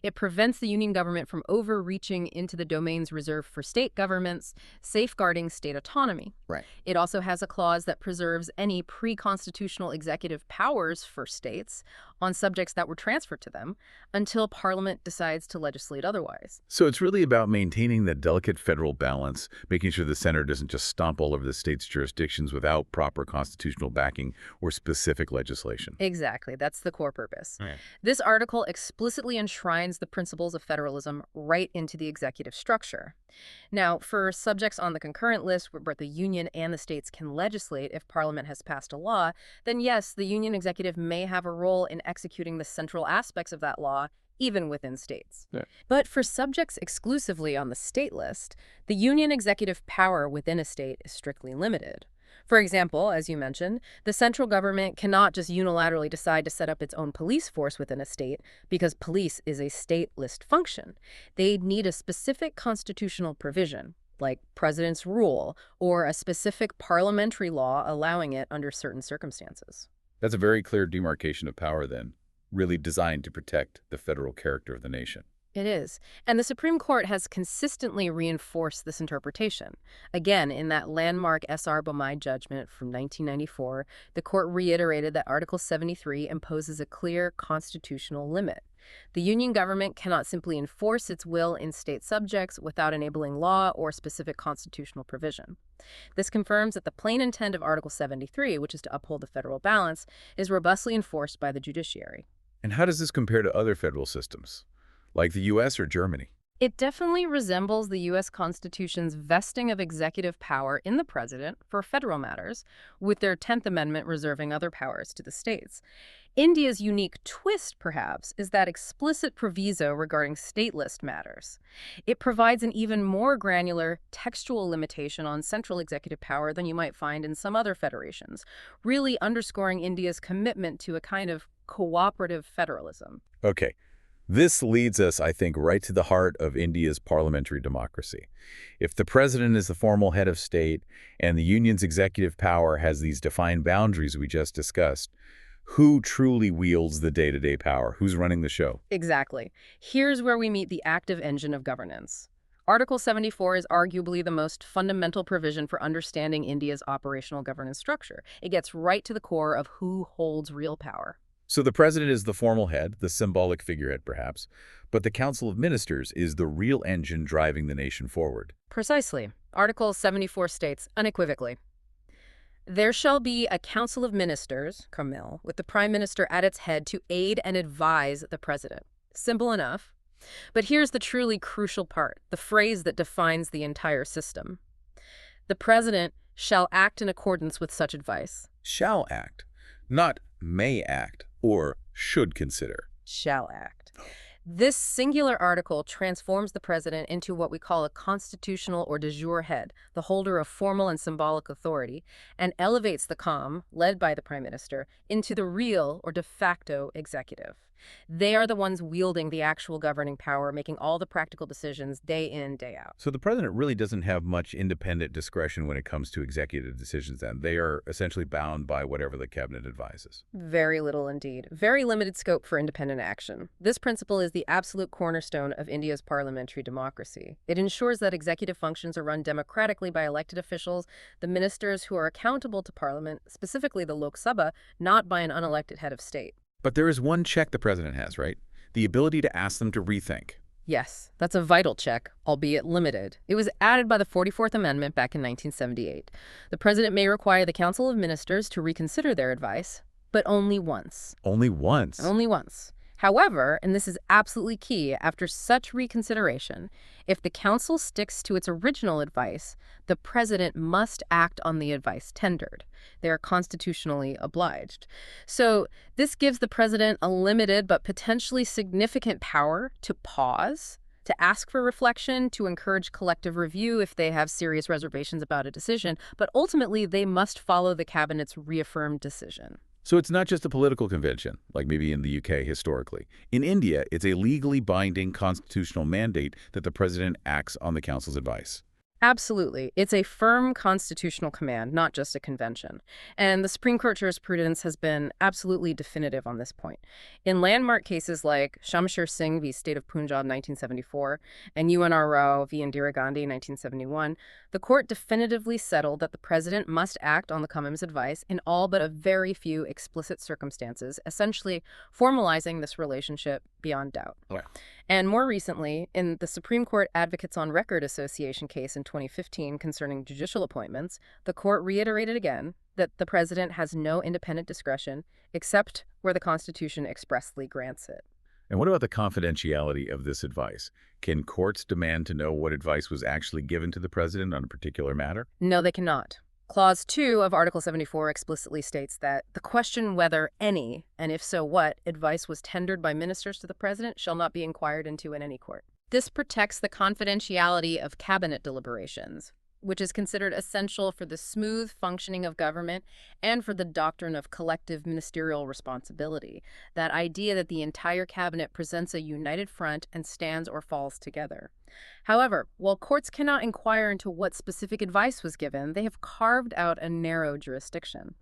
It prevents the Union government from overreaching into the domains reserved for state governments, safeguarding state autonomy. Right. It also has a clause that preserves any pre-constitutional executive powers for states on subjects that were transferred to them until Parliament decides to legislate otherwise. So it's really about maintaining that delicate federal balance, making sure the center doesn't just stomp all over the state's jurisdictions without proper constitutional backing or specific legislation. Exactly, that's the core purpose. Right. This article explicitly enshrines the principles of federalism right into the executive structure. Now, for subjects on the concurrent list where the Union and the states can legislate if Parliament has passed a law, then yes, the Union executive may have a role in executing the central aspects of that law, even within states. Yeah. But for subjects exclusively on the state list, the Union executive power within a state is strictly limited. For example, as you mentioned, the central government cannot just unilaterally decide to set up its own police force within a state because police is a state list function. They'd need a specific constitutional provision, like president's rule, or a specific parliamentary law allowing it under certain circumstances. That's a very clear demarcation of power then, really designed to protect the federal character of the nation. It is. And the Supreme Court has consistently reinforced this interpretation. Again, in that landmark S.R. Bomai judgment from 1994, the court reiterated that Article 73 imposes a clear constitutional limit. The Union government cannot simply enforce its will in state subjects without enabling law or specific constitutional provision. This confirms that the plain intent of Article 73, which is to uphold the federal balance, is robustly enforced by the judiciary. And how does this compare to other federal systems, like the U.S. or Germany? It definitely resembles the U.S. Constitution's vesting of executive power in the president for federal matters, with their 10th Amendment reserving other powers to the states. India's unique twist, perhaps, is that explicit proviso regarding state list matters. It provides an even more granular textual limitation on central executive power than you might find in some other federations, really underscoring India's commitment to a kind of cooperative federalism. Okay. This leads us, I think, right to the heart of India's parliamentary democracy. If the president is the formal head of state and the union's executive power has these defined boundaries we just discussed, who truly wields the day-to-day power? Who's running the show? Exactly. Here's where we meet the active engine of governance. Article 74 is arguably the most fundamental provision for understanding India's operational governance structure. It gets right to the core of who holds real power. So the president is the formal head, the symbolic figurehead perhaps, but the Council of Ministers is the real engine driving the nation forward. Precisely. Article 74 states unequivocally, "There shall be a Council of Ministers, Camille, with the Prime Minister at its head to aid and advise the President." Simple enough. But here's the truly crucial part, the phrase that defines the entire system. The President shall act in accordance with such advice. Shall act, not may act or should consider. Shall act. This singular article transforms the president into what we call a constitutional or de jure head, the holder of formal and symbolic authority, and elevates the COM, led by the prime minister, into the real or de facto executive. They are the ones wielding the actual governing power, making all the practical decisions day in, day out. So the president really doesn't have much independent discretion when it comes to executive decisions then. They are essentially bound by whatever the cabinet advises. Very little indeed. Very limited scope for independent action. This principle is the absolute cornerstone of India's parliamentary democracy. It ensures that executive functions are run democratically by elected officials, the ministers who are accountable to parliament, specifically the Lok Sabha, not by an unelected head of state. But there is one check the president has, right? The ability to ask them to rethink. Yes, that's a vital check, albeit limited. It was added by the 44th Amendment back in 1978. The president may require the Council of Ministers to reconsider their advice, but only once. Only once. Only once. However, and this is absolutely key, after such reconsideration, if the council sticks to its original advice, the president must act on the advice tendered. They are constitutionally obliged. So this gives the president a limited but potentially significant power to pause, to ask for reflection, to encourage collective review if they have serious reservations about a decision, but ultimately they must follow the cabinet's reaffirmed decision. So it's not just a political convention, like maybe in the UK historically. In India, it's a legally binding constitutional mandate that the president acts on the council's advice. Absolutely. It's a firm constitutional command, not just a convention. And the Supreme Court jurisprudence has been absolutely definitive on this point. In landmark cases like Shamsher Singh v. State of Punjab 1974 and UNR Rao v. Indira Gandhi 1971, the court definitively settled that the president must act on the Cummins advice in all but a very few explicit circumstances, essentially formalizing this relationship beyond doubt. Okay. And more recently, in the Supreme Court Advocates on Record Association case in 2015 concerning judicial appointments, the court reiterated again that the president has no independent discretion except where the Constitution expressly grants it. And what about the confidentiality of this advice? Can courts demand to know what advice was actually given to the president on a particular matter? No, they cannot. Clause 2 of Article 74 explicitly states that the question whether any, and if so what, advice was tendered by ministers to the president shall not be inquired into in any court. This protects the confidentiality of cabinet deliberations, which is considered essential for the smooth functioning of government and for the doctrine of collective ministerial responsibility, that idea that the entire cabinet presents a united front and stands or falls together. However, while courts cannot inquire into what specific advice was given, they have carved out a narrow jurisdiction.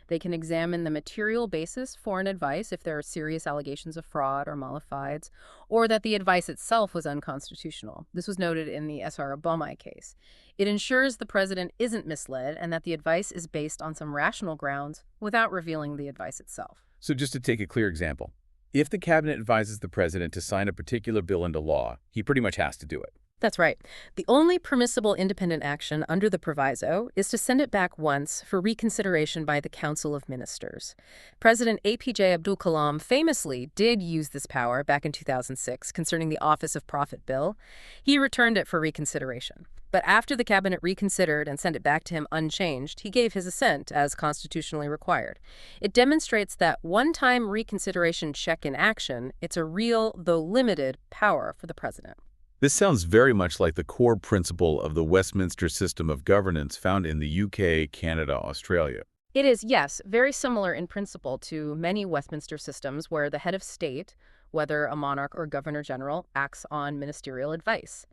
They can examine the material basis for an advice if there are serious allegations of fraud or malifides, or that the advice itself was unconstitutional. This was noted in the S.R. Abomai case. It ensures the president isn't misled and that the advice is based on some rational grounds without revealing the advice itself. So just to take a clear example, if the cabinet advises the president to sign a particular bill into law, he pretty much has to do it. That's right. The only permissible independent action under the proviso is to send it back once for reconsideration by the Council of Ministers. President APJ Abdul Kalam famously did use this power back in 2006 concerning the Office of Prophet Bill. He returned it for reconsideration. But after the cabinet reconsidered and sent it back to him unchanged, he gave his assent as constitutionally required. It demonstrates that one-time reconsideration check in action, it's a real, though limited, power for the president. This sounds very much like the core principle of the Westminster system of governance found in the UK, Canada, Australia. It is, yes, very similar in principle to many Westminster systems where the head of state, whether a monarch or governor-general, acts on ministerial advice.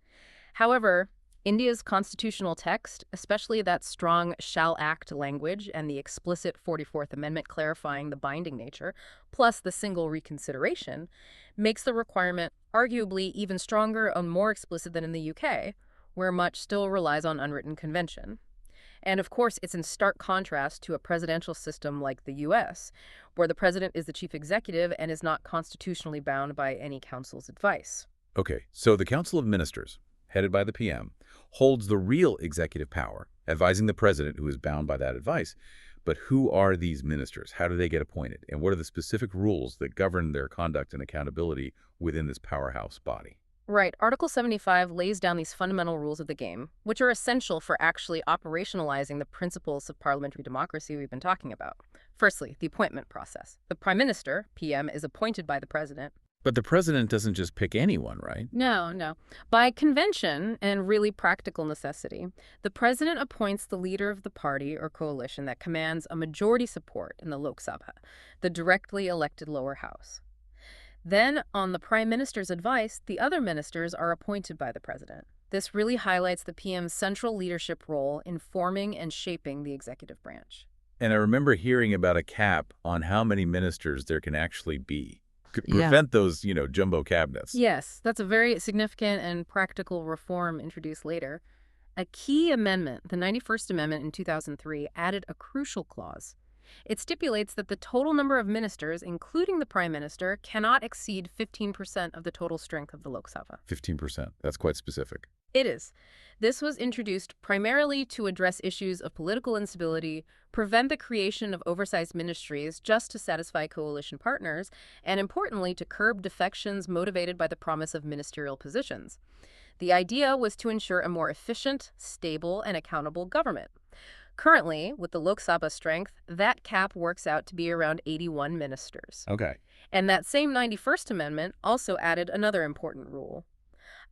However, India's constitutional text, especially that strong shall act language and the explicit 44th Amendment clarifying the binding nature, plus the single reconsideration, makes the requirement arguably even stronger and more explicit than in the UK, where much still relies on unwritten convention. And of course, it's in stark contrast to a presidential system like the US, where the president is the chief executive and is not constitutionally bound by any council's advice. Okay, so the Council of Ministers, headed by the PM, holds the real executive power, advising the president who is bound by that advice. But who are these ministers? How do they get appointed? And what are the specific rules that govern their conduct and accountability within this powerhouse body? Right. Article 75 lays down these fundamental rules of the game, which are essential for actually operationalizing the principles of parliamentary democracy we've been talking about. Firstly, the appointment process. The Prime Minister, PM, is appointed by the President. But the president doesn't just pick anyone, right? No. By convention and really practical necessity, the president appoints the leader of the party or coalition that commands a majority support in the Lok Sabha, the directly elected lower house. Then, on the prime minister's advice, the other ministers are appointed by the president. This really highlights the PM's central leadership role in forming and shaping the executive branch. And I remember hearing about a cap on how many ministers there can actually be. Could prevent those, jumbo cabinets. Yes, that's a very significant and practical reform introduced later. A key amendment, the 91st Amendment in 2003, added a crucial clause. It stipulates that the total number of ministers, including the prime minister, cannot exceed 15% of the total strength of the Lok Sabha. 15%. That's quite specific. It is. This was introduced primarily to address issues of political instability, prevent the creation of oversized ministries just to satisfy coalition partners, and importantly, to curb defections motivated by the promise of ministerial positions. The idea was to ensure a more efficient, stable, and accountable government. Currently, with the Lok Sabha strength, that cap works out to be around 81 ministers. Okay. And that same 91st Amendment also added another important rule.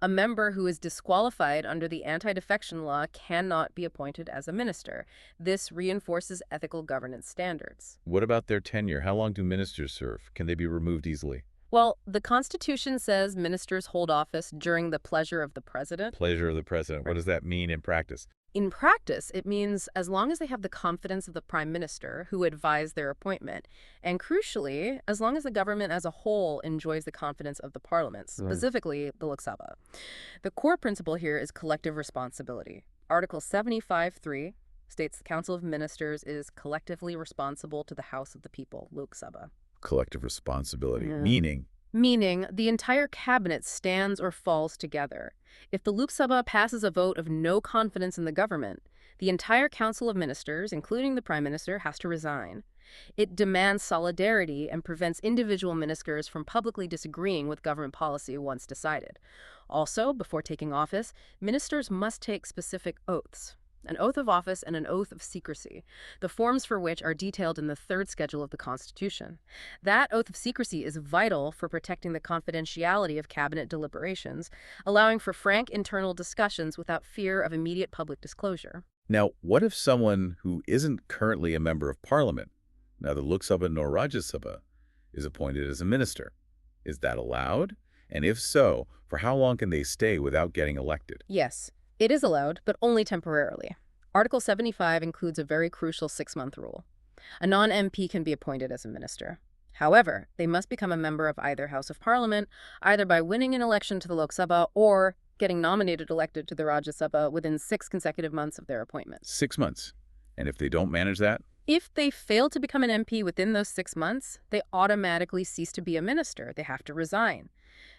A member who is disqualified under the anti-defection law cannot be appointed as a minister. This reinforces ethical governance standards. What about their tenure? How long do ministers serve? Can they be removed easily? Well, the Constitution says ministers hold office during the pleasure of the president. Pleasure of the president. What does that mean in practice? In practice, it means as long as they have the confidence of the prime minister who advised their appointment, and crucially, as long as the government as a whole enjoys the confidence of the parliament, specifically the Lok Sabha. The core principle here is collective responsibility. Article 75(3) states the Council of Ministers is collectively responsible to the House of the People, Lok Sabha. Collective responsibility, Yeah. meaning The entire cabinet stands or falls together. If the Lok Sabha passes a vote of no confidence in the government, the entire Council of Ministers, including the Prime Minister, has to resign. It demands solidarity and prevents individual ministers from publicly disagreeing with government policy once decided. Also, before taking office, ministers must take specific oaths. An oath of office and an oath of secrecy, the forms for which are detailed in the third schedule of the Constitution. That oath of secrecy is vital for protecting the confidentiality of cabinet deliberations, allowing for frank internal discussions without fear of immediate public disclosure. Now, what if someone who isn't currently a member of parliament, neither Lok Sabha nor Rajya Sabha, is appointed as a minister? Is that allowed? And if so, for how long can they stay without getting elected? Yes, it is allowed, but only temporarily. Article 75 includes a very crucial 6-month rule. A non-MP can be appointed as a minister. However, they must become a member of either House of Parliament, either by winning an election to the Lok Sabha or getting nominated elected to the Rajya Sabha within 6 consecutive months of their appointment. 6 months. And if they don't manage that? If they fail to become an MP within those 6 months, they automatically cease to be a minister. They have to resign.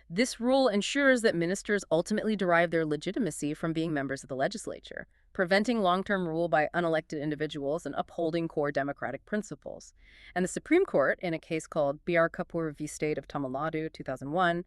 This rule ensures that ministers ultimately derive their legitimacy from being members of the legislature, preventing long-term rule by unelected individuals and upholding core democratic principles. And the Supreme Court, in a case called B.R. Kapoor v. State of Tamil Nadu, 2001,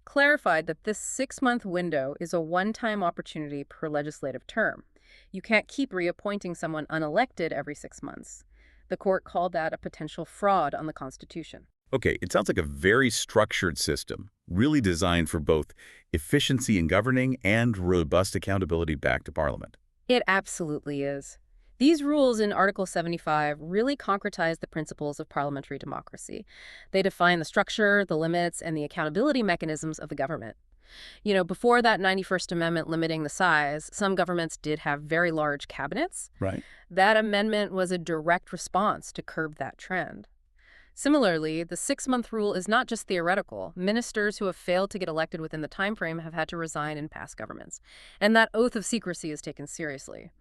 clarified that this 6-month window is a one-time opportunity per legislative term. You can't keep reappointing someone unelected every 6 months. The court called that a potential fraud on the Constitution. Okay, it sounds like a very structured system, really designed for both efficiency in governing and robust accountability back to Parliament. It absolutely is. These rules in Article 75 really concretize the principles of parliamentary democracy. They define the structure, the limits, and the accountability mechanisms of the government. Before that 91st Amendment limiting the size, some governments did have very large cabinets. Right. That amendment was a direct response to curb that trend. Similarly, the 6-month rule is not just theoretical. Ministers who have failed to get elected within the time frame have had to resign in past governments. And that oath of secrecy is taken seriously.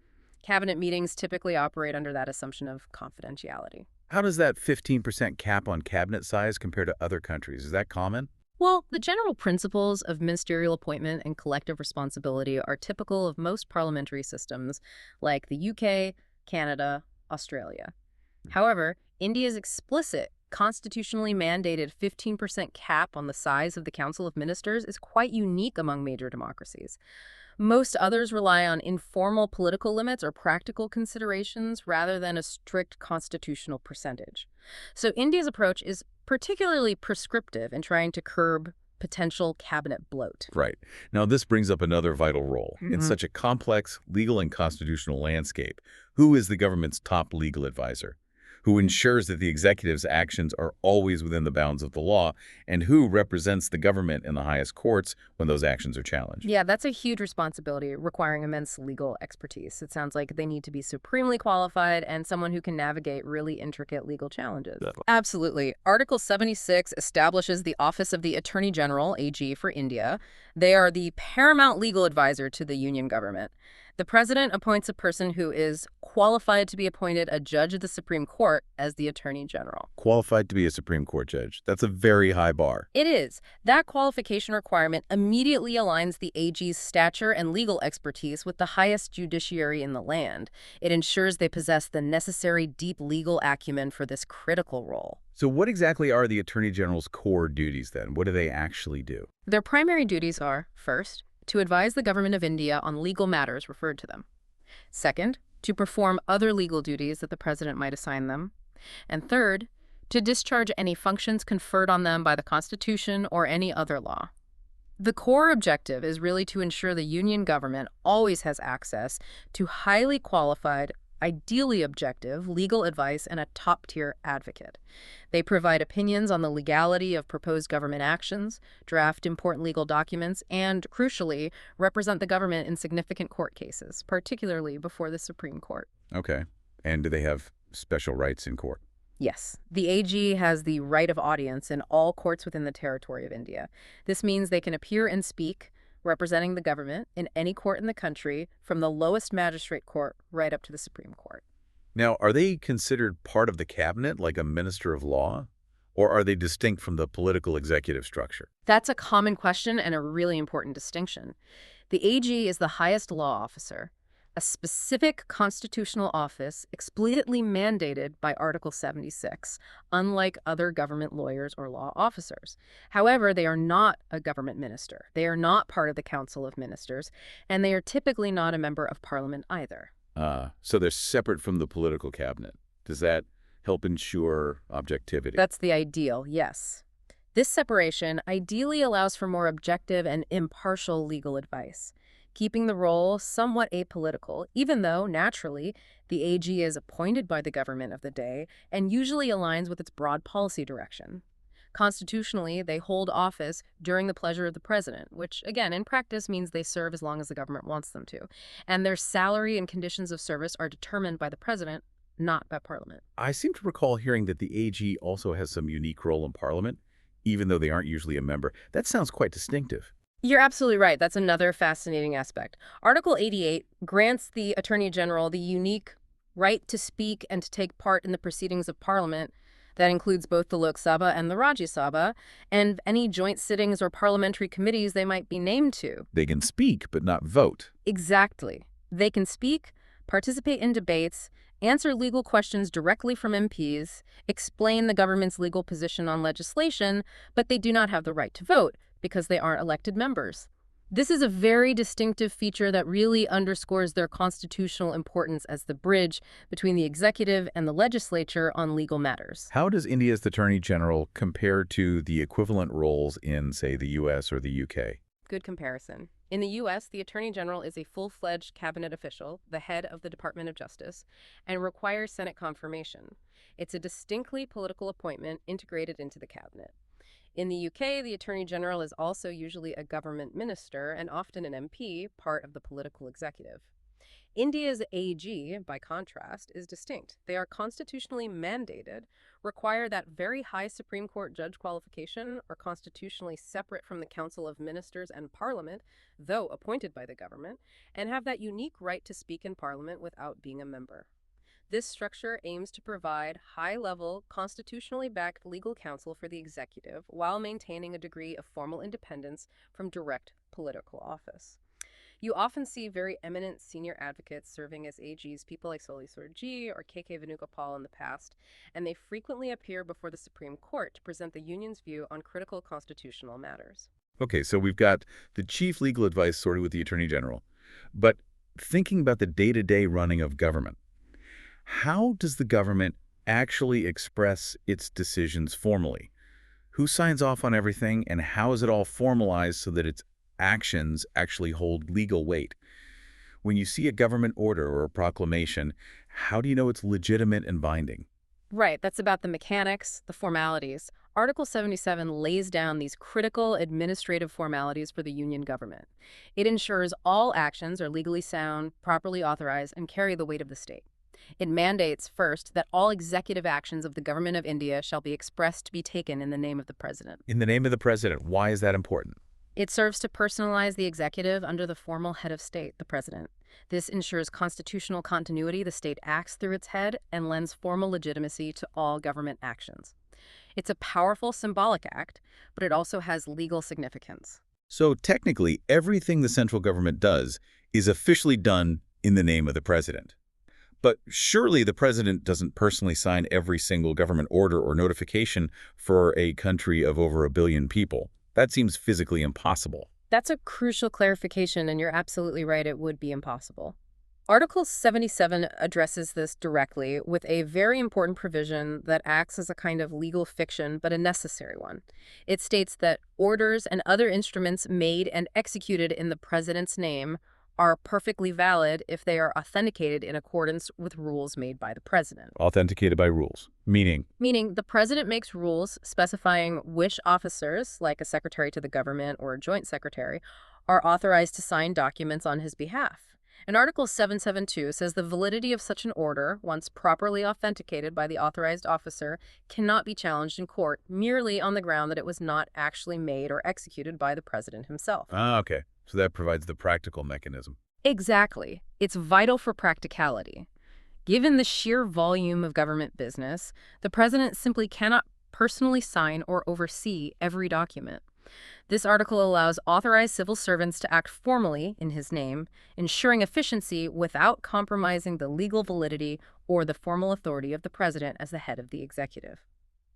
Cabinet meetings typically operate under that assumption of confidentiality. How does that 15% cap on cabinet size compare to other countries? Is that common? Well, the general principles of ministerial appointment and collective responsibility are typical of most parliamentary systems like the UK, Canada, Australia. However, India's explicit, constitutionally mandated 15% cap on the size of the Council of Ministers is quite unique among major democracies. Most others rely on informal political limits or practical considerations rather than a strict constitutional percentage. So India's approach is particularly prescriptive in trying to curb potential cabinet bloat. Right. Now, this brings up another vital role. In such a complex legal and constitutional landscape, who is the government's top legal advisor? Who ensures that the executive's actions are always within the bounds of the law, and who represents the government in the highest courts when those actions are challenged? Yeah, that's a huge responsibility requiring immense legal expertise. It sounds like they need to be supremely qualified and someone who can navigate really intricate legal challenges. Absolutely. Article 76 establishes the Office of the Attorney General, AG, for India. They are the paramount legal advisor to the union government. The president appoints a person who is qualified to be appointed a judge of the Supreme Court as the Attorney General. Qualified to be a Supreme Court judge. That's a very high bar. It is. That qualification requirement immediately aligns the AG's stature and legal expertise with the highest judiciary in the land. It ensures they possess the necessary deep legal acumen for this critical role. So what exactly are the Attorney General's core duties then? What do they actually do? Their primary duties are, first, to advise the government of India on legal matters referred to them. Second, to perform other legal duties that the president might assign them. And third, to discharge any functions conferred on them by the Constitution or any other law. The core objective is really to ensure the union government always has access to highly qualified, ideally objective legal advice and a top-tier advocate. They provide opinions on the legality of proposed government actions, draft important legal documents, and, crucially, represent the government in significant court cases, particularly before the Supreme Court. Okay. And do they have special rights in court? Yes, the AG has the right of audience in all courts within the territory of India. This means they can appear and speak, representing the government, in any court in the country, from the lowest magistrate court right up to the Supreme Court. Now, are they considered part of the cabinet, like a minister of law? Or are they distinct from the political executive structure? That's a common question and a really important distinction. The AG is the highest law officer, a specific constitutional office explicitly mandated by Article 76, unlike other government lawyers or law officers. However, they are not a government minister. They are not part of the Council of Ministers, and they are typically not a member of Parliament either. So they're separate from the political cabinet. Does that help ensure objectivity? That's the ideal, yes. This separation ideally allows for more objective and impartial legal advice, keeping the role somewhat apolitical, even though, naturally, the AG is appointed by the government of the day and usually aligns with its broad policy direction. Constitutionally, they hold office during the pleasure of the president, which, again, in practice means they serve as long as the government wants them to. And their salary and conditions of service are determined by the president, not by Parliament. I seem to recall hearing that the AG also has some unique role in Parliament, even though they aren't usually a member. That sounds quite distinctive. You're absolutely right. That's another fascinating aspect. Article 88 grants the Attorney General the unique right to speak and to take part in the proceedings of Parliament. That includes both the Lok Sabha and the Rajya Sabha, and any joint sittings or parliamentary committees they might be named to. They can speak, but not vote. Exactly. They can speak, participate in debates, answer legal questions directly from MPs, explain the government's legal position on legislation, but they do not have the right to vote because they aren't elected members. This is a very distinctive feature that really underscores their constitutional importance as the bridge between the executive and the legislature on legal matters. How does India's Attorney General compare to the equivalent roles in, say, the U.S. or the U.K.? Good comparison. In the U.S., the Attorney General is a full-fledged cabinet official, the head of the Department of Justice, and requires Senate confirmation. It's a distinctly political appointment integrated into the cabinet. In the UK, the Attorney General is also usually a government minister and often an MP, part of the political executive. India's AG, by contrast, is distinct. They are constitutionally mandated, require that very high Supreme Court judge qualification, are constitutionally separate from the Council of Ministers and Parliament, though appointed by the government, and have that unique right to speak in Parliament without being a member. This structure aims to provide high-level, constitutionally backed legal counsel for the executive while maintaining a degree of formal independence from direct political office. You often see very eminent senior advocates serving as AGs, people like Soli Soorji or K.K. Venugopal in the past, and they frequently appear before the Supreme Court to present the union's view on critical constitutional matters. Okay, so we've got the chief legal advice sorted with the Attorney General. But thinking about the day-to-day running of government, how does the government actually express its decisions formally? Who signs off on everything, and how is it all formalized so that its actions actually hold legal weight? When you see a government order or a proclamation, how do you know it's legitimate and binding? Right, that's about the mechanics, the formalities. Article 77 lays down these critical administrative formalities for the union government. It ensures all actions are legally sound, properly authorized, and carry the weight of the state. It mandates, first, that all executive actions of the government of India shall be expressed to be taken in the name of the president. In the name of the president, why is that important? It serves to personalize the executive under the formal head of state, the president. This ensures constitutional continuity, the state acts through its head, and lends formal legitimacy to all government actions. It's a powerful symbolic act, but it also has legal significance. So technically, everything the central government does is officially done in the name of the president. But surely the president doesn't personally sign every single government order or notification for a country of over 1 billion people. That seems physically impossible. That's a crucial clarification, and you're absolutely right, it would be impossible. Article 77 addresses this directly with a very important provision that acts as a kind of legal fiction, but a necessary one. It states that orders and other instruments made and executed in the president's name are perfectly valid if they are authenticated in accordance with rules made by the president. Authenticated by rules, meaning Meaning the president makes rules specifying which officers, like a secretary to the government or a joint secretary, are authorized to sign documents on his behalf. And Article 772 says the validity of such an order, once properly authenticated by the authorized officer, cannot be challenged in court merely on the ground that it was not actually made or executed by the president himself. okay. So that provides the practical mechanism. Exactly. It's vital for practicality. Given the sheer volume of government business, the president simply cannot personally sign or oversee every document. This article allows authorized civil servants to act formally in his name, ensuring efficiency without compromising the legal validity or the formal authority of the president as the head of the executive.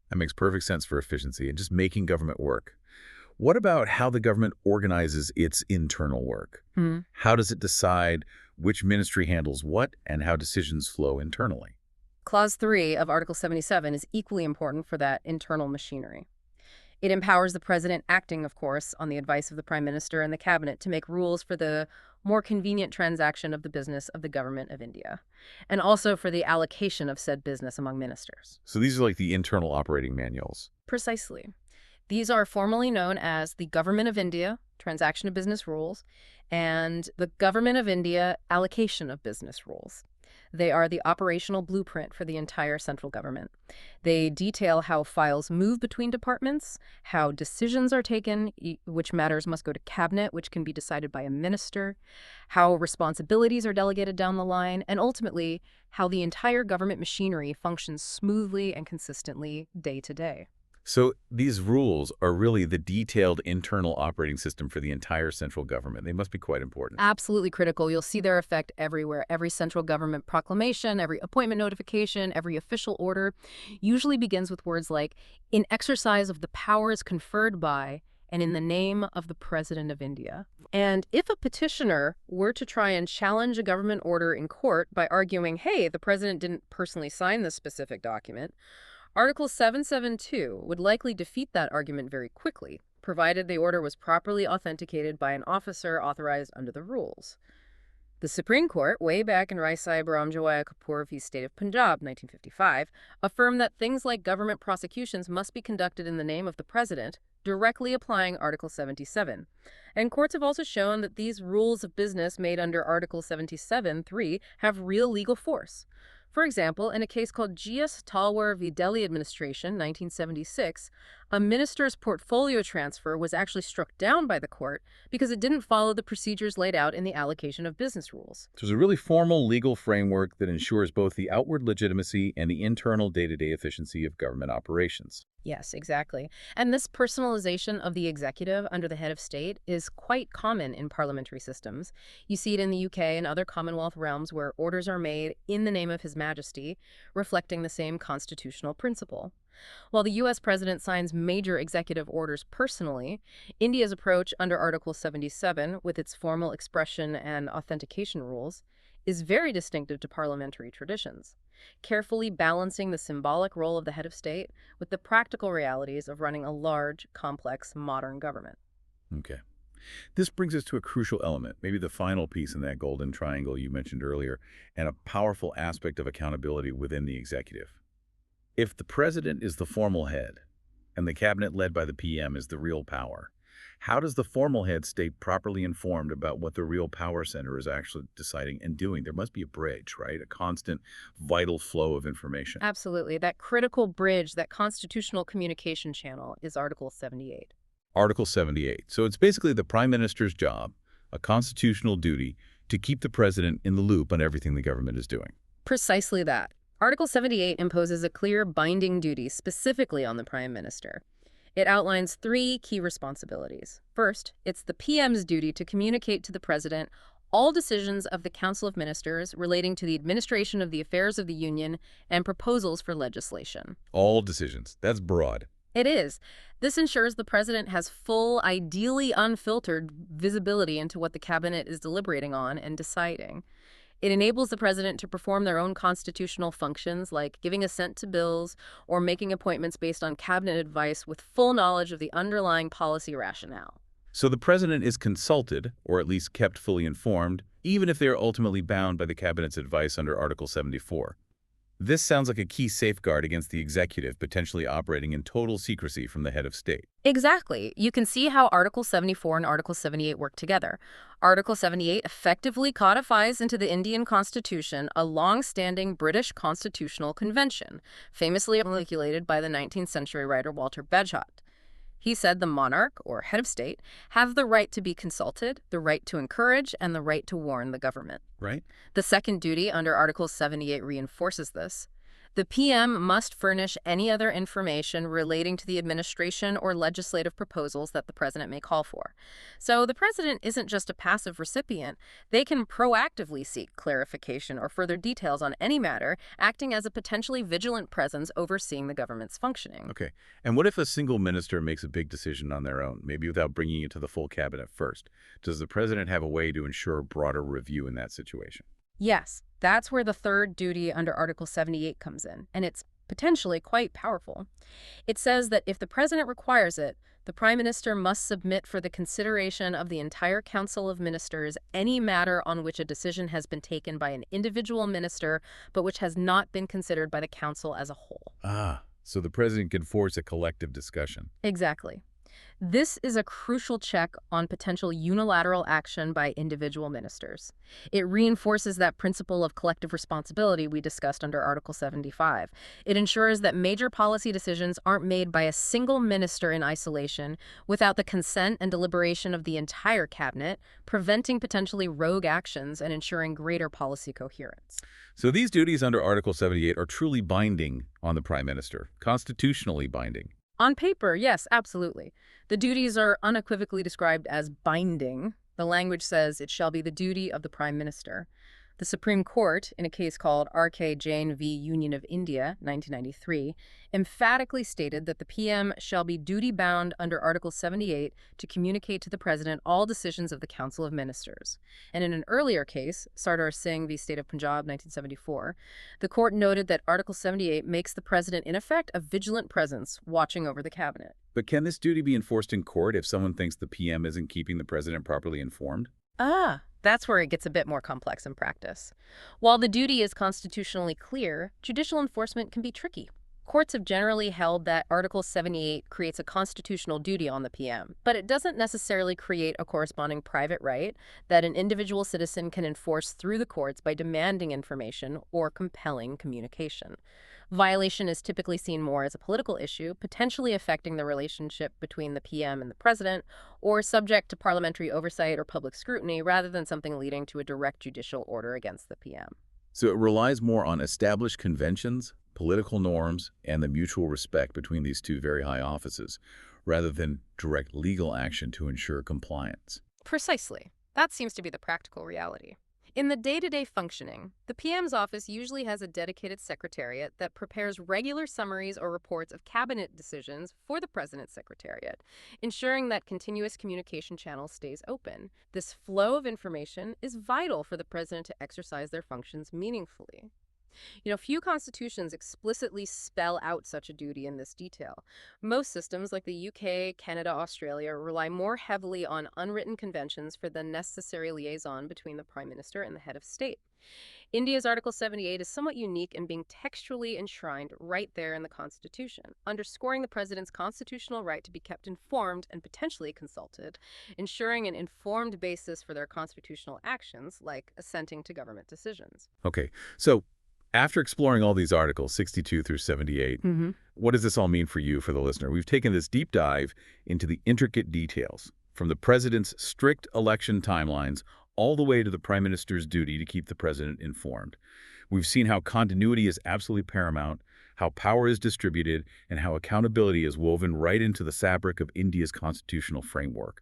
That makes perfect sense for efficiency and just making government work. What about how the government organizes its internal work? How does it decide which ministry handles what and how decisions flow internally? Clause 3 of Article 77 is equally important for that internal machinery. It empowers the president, acting, of course, on the advice of the prime minister and the cabinet, to make rules for the more convenient transaction of the business of the government of India, and also for the allocation of said business among ministers. So these are like the internal operating manuals. Precisely. These are formally known as the Government of India Transaction of Business Rules and the Government of India Allocation of Business Rules. They are the operational blueprint for the entire central government. They detail how files move between departments, how decisions are taken, which matters must go to cabinet, which can be decided by a minister, how responsibilities are delegated down the line, and ultimately, how the entire government machinery functions smoothly and consistently day to day. So these rules are really the detailed internal operating system for the entire central government. They must be quite important. Absolutely critical. You'll see their effect everywhere. Every central government proclamation, every appointment notification, every official order usually begins with words like, in exercise of the powers conferred by and in the name of the President of India. And if a petitioner were to try and challenge a government order in court by arguing, hey, the president didn't personally sign this specific document, Article 772 would likely defeat that argument very quickly, provided the order was properly authenticated by an officer authorized under the rules. The Supreme Court, way back in Rai Sahib Ramjawaya Kapoor v. State of Punjab, 1955, affirmed that things like government prosecutions must be conducted in the name of the president, directly applying Article 77. And courts have also shown that these rules of business made under Article 77(3) have real legal force. For example, in a case called G.S. Talwar v. Delhi Administration, 1976, a minister's portfolio transfer was actually struck down by the court because it didn't follow the procedures laid out in the allocation of business rules. So there's a really formal legal framework that ensures both the outward legitimacy and the internal day-to-day efficiency of government operations. Yes, exactly. And this personalization of the executive under the head of state is quite common in parliamentary systems. You see it in the UK and other Commonwealth realms where orders are made in the name of His Majesty, reflecting the same constitutional principle. While the U.S. president signs major executive orders personally, India's approach under Article 77, with its formal expression and authentication rules, is very distinctive to parliamentary traditions, carefully balancing the symbolic role of the head of state with the practical realities of running a large, complex, modern government. Okay. This brings us to a crucial element, maybe the final piece in that golden triangle you mentioned earlier, and a powerful aspect of accountability within the executive. If the president is the formal head, and the cabinet led by the PM is the real power, how does the formal head stay properly informed about what the real power center is actually deciding and doing? There must be a bridge, right? A constant, vital flow of information. Absolutely. That critical bridge, that constitutional communication channel, is Article 78. Article 78. So it's basically the prime minister's job, a constitutional duty, to keep the president in the loop on everything the government is doing. Precisely that. Article 78 imposes a clear binding duty specifically on the Prime Minister. It outlines three key responsibilities. First, it's the PM's duty to communicate to the President all decisions of the Council of Ministers relating to the administration of the affairs of the Union and proposals for legislation. All decisions. That's broad. It is. This ensures the President has full, ideally unfiltered visibility into what the Cabinet is deliberating on and deciding. It enables the president to perform their own constitutional functions like giving assent to bills or making appointments based on cabinet advice with full knowledge of the underlying policy rationale. So the president is consulted, or at least kept fully informed, even if they are ultimately bound by the cabinet's advice under Article 74. This sounds like a key safeguard against the executive potentially operating in total secrecy from the head of state. Exactly. You can see how Article 74 and Article 78 work together. Article 78 effectively codifies into the Indian Constitution a long-standing British constitutional convention, famously articulated by the 19th century writer Walter Bagehot. He said the monarch, or head of state, have the right to be consulted, the right to encourage, and the right to warn the government. Right? The second duty under Article 78 reinforces this. The PM must furnish any other information relating to the administration or legislative proposals that the president may call for. So the president isn't just a passive recipient. They can proactively seek clarification or further details on any matter, acting as a potentially vigilant presence overseeing the government's functioning. Okay. And what if a single minister makes a big decision on their own, maybe without bringing it to the full cabinet first? Does the president have a way to ensure a broader review in that situation? Yes, that's where the third duty under Article 78 comes in, and it's potentially quite powerful. It says that if the president requires it, the prime minister must submit for the consideration of the entire Council of Ministers any matter on which a decision has been taken by an individual minister, but which has not been considered by the council as a whole. So the president can force a collective discussion. Exactly. This is a crucial check on potential unilateral action by individual ministers. It reinforces that principle of collective responsibility we discussed under Article 75. It ensures that major policy decisions aren't made by a single minister in isolation without the consent and deliberation of the entire cabinet, preventing potentially rogue actions and ensuring greater policy coherence. So these duties under Article 78 are truly binding on the prime minister, constitutionally binding. On paper, yes, absolutely. The duties are unequivocally described as binding. The language says it shall be the duty of the Prime Minister. The Supreme Court, in a case called R.K. Jain v. Union of India, 1993, emphatically stated that the PM shall be duty-bound under Article 78 to communicate to the President all decisions of the Council of Ministers. And in an earlier case, Sardar Singh v. State of Punjab, 1974, the court noted that Article 78 makes the President, in effect, a vigilant presence watching over the cabinet. But can this duty be enforced in court if someone thinks the PM isn't keeping the president properly informed? That's where it gets a bit more complex in practice. While the duty is constitutionally clear, judicial enforcement can be tricky. Courts have generally held that Article 78 creates a constitutional duty on the PM, but it doesn't necessarily create a corresponding private right that an individual citizen can enforce through the courts by demanding information or compelling communication. Violation is typically seen more as a political issue, potentially affecting the relationship between the PM and the president, or subject to parliamentary oversight or public scrutiny rather than something leading to a direct judicial order against the PM. So it relies more on established conventions, political norms, and the mutual respect between these two very high offices, rather than direct legal action to ensure compliance. Precisely. That seems to be the practical reality. In the day-to-day functioning, the PM's office usually has a dedicated secretariat that prepares regular summaries or reports of cabinet decisions for the president's secretariat, ensuring that continuous communication channel stays open. This flow of information is vital for the president to exercise their functions meaningfully. Few constitutions explicitly spell out such a duty in this detail. Most systems, like the UK, Canada, Australia, rely more heavily on unwritten conventions for the necessary liaison between the Prime Minister and the head of state. India's Article 78 is somewhat unique in being textually enshrined right there in the Constitution, underscoring the president's constitutional right to be kept informed and potentially consulted, ensuring an informed basis for their constitutional actions, like assenting to government decisions. Okay, so After exploring all these articles, 62 through 78, what does this all mean for you, for the listener? We've taken this deep dive into the intricate details, from the president's strict election timelines all the way to the prime minister's duty to keep the president informed. We've seen how continuity is absolutely paramount, how power is distributed, and how accountability is woven right into the fabric of India's constitutional framework.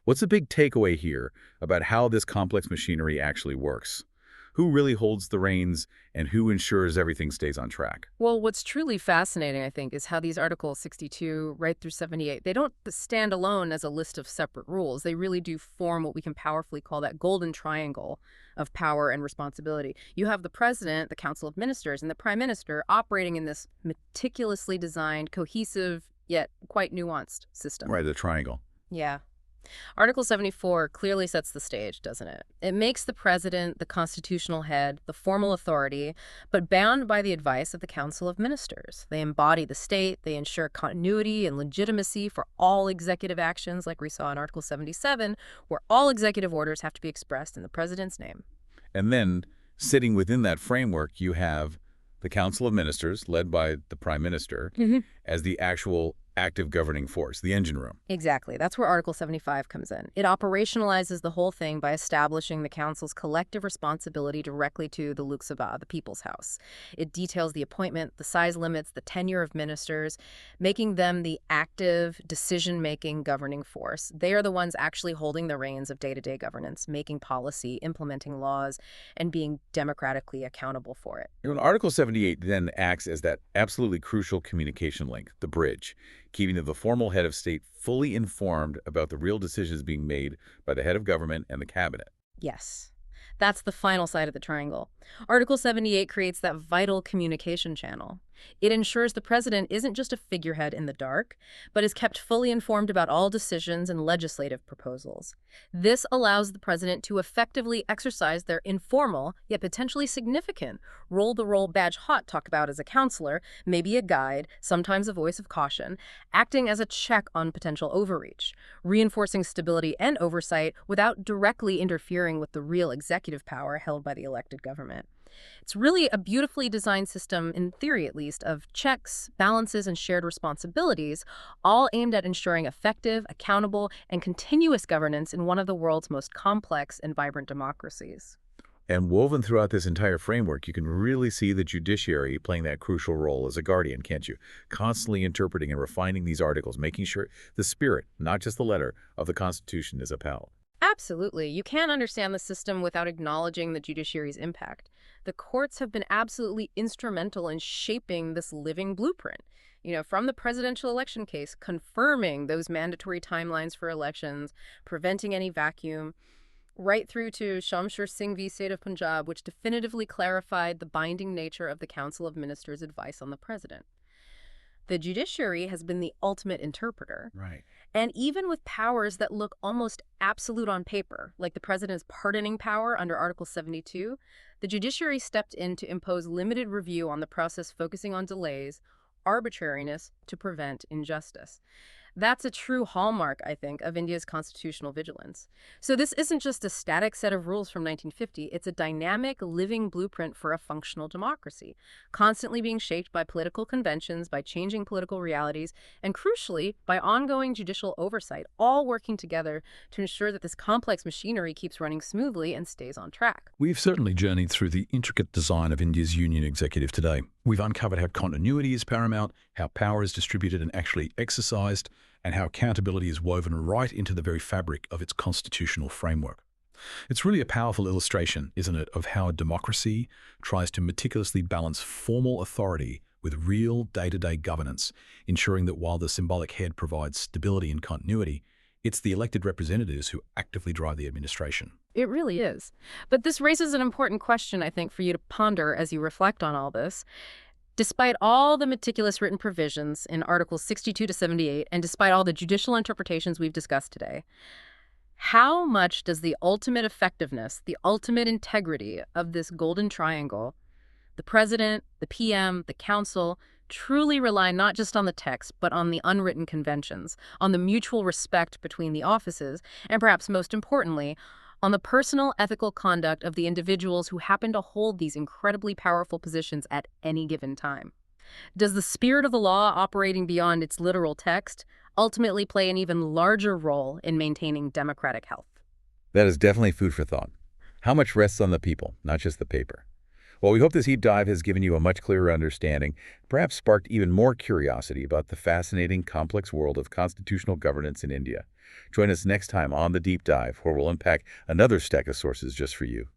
What's the big takeaway here about how this complex machinery actually works? Who really holds the reins, and who ensures everything stays on track? Well, what's truly fascinating, I think, is how these Articles 62 right through 78, they don't stand alone as a list of separate rules. They really do form what we can powerfully call that golden triangle of power and responsibility. You have the president, the Council of Ministers, and the prime minister operating in this meticulously designed, cohesive, yet quite nuanced system. Right, the triangle. Yeah. Article 74 clearly sets the stage, doesn't it? It makes the president the constitutional head, the formal authority, but bound by the advice of the Council of Ministers. They embody the state, they ensure continuity and legitimacy for all executive actions, like we saw in Article 77, where all executive orders have to be expressed in the president's name. And then, sitting within that framework, you have the Council of Ministers, led by the prime minister, as the actual active governing force, the engine room. Exactly. That's where Article 75 comes in. It operationalizes the whole thing by establishing the council's collective responsibility directly to the Lok Sabha, the People's House. It details the appointment, the size limits, the tenure of ministers, making them the active, decision-making governing force. They are the ones actually holding the reins of day-to-day governance, making policy, implementing laws, and being democratically accountable for it. And Article 78 then acts as that absolutely crucial communication link, the bridge, keeping the formal head of state fully informed about the real decisions being made by the head of government and the cabinet. Yes. That's the final side of the triangle. Article 78 creates that vital communication channel. It ensures the president isn't just a figurehead in the dark, but is kept fully informed about all decisions and legislative proposals. This allows the president to effectively exercise their informal, yet potentially significant, roll-the-roll badge hot talk about as a counselor, maybe a guide, sometimes a voice of caution, acting as a check on potential overreach, reinforcing stability and oversight without directly interfering with the real executive power held by the elected government. It's really a beautifully designed system, in theory at least, of checks, balances, and shared responsibilities, all aimed at ensuring effective, accountable, and continuous governance in one of the world's most complex and vibrant democracies. And woven throughout this entire framework, you can really see the judiciary playing that crucial role as a guardian, can't you? Constantly interpreting and refining these articles, making sure the spirit, not just the letter, of the Constitution is upheld. Absolutely. You can't understand the system without acknowledging the judiciary's impact. The courts have been absolutely instrumental in shaping this living blueprint. From the presidential election case, confirming those mandatory timelines for elections, preventing any vacuum, right through to Shamsher Singh v. State of Punjab, which definitively clarified the binding nature of the Council of Ministers' advice on the president. The judiciary has been the ultimate interpreter. Right. And even with powers that look almost absolute on paper, like the president's pardoning power under Article 72, the judiciary stepped in to impose limited review on the process, focusing on delays, arbitrariness to prevent injustice. That's a true hallmark, I think, of India's constitutional vigilance. So this isn't just a static set of rules from 1950. It's a dynamic, living blueprint for a functional democracy, constantly being shaped by political conventions, by changing political realities, and crucially, by ongoing judicial oversight, all working together to ensure that this complex machinery keeps running smoothly and stays on track. We've certainly journeyed through the intricate design of India's union executive today. We've uncovered how continuity is paramount, how power is distributed and actually exercised, and how accountability is woven right into the very fabric of its constitutional framework. It's really a powerful illustration, isn't it, of how a democracy tries to meticulously balance formal authority with real day-to-day governance, ensuring that while the symbolic head provides stability and continuity, it's the elected representatives who actively drive the administration. It really is. But this raises an important question, I think, for you to ponder as you reflect on all this. Despite all the meticulous written provisions in Articles 62 to 78, and despite all the judicial interpretations we've discussed today, how much does the ultimate effectiveness, the ultimate integrity of this golden triangle, the president, the PM, the council, truly rely not just on the text, but on the unwritten conventions, on the mutual respect between the offices, and perhaps most importantly, on the personal ethical conduct of the individuals who happen to hold these incredibly powerful positions at any given time. Does the spirit of the law operating beyond its literal text ultimately play an even larger role in maintaining democratic health? That is definitely food for thought. How much rests on the people, not just the paper? Well, we hope this deep dive has given you a much clearer understanding, perhaps sparked even more curiosity about the fascinating, complex world of constitutional governance in India. Join us next time on The Deep Dive, where we'll unpack another stack of sources just for you.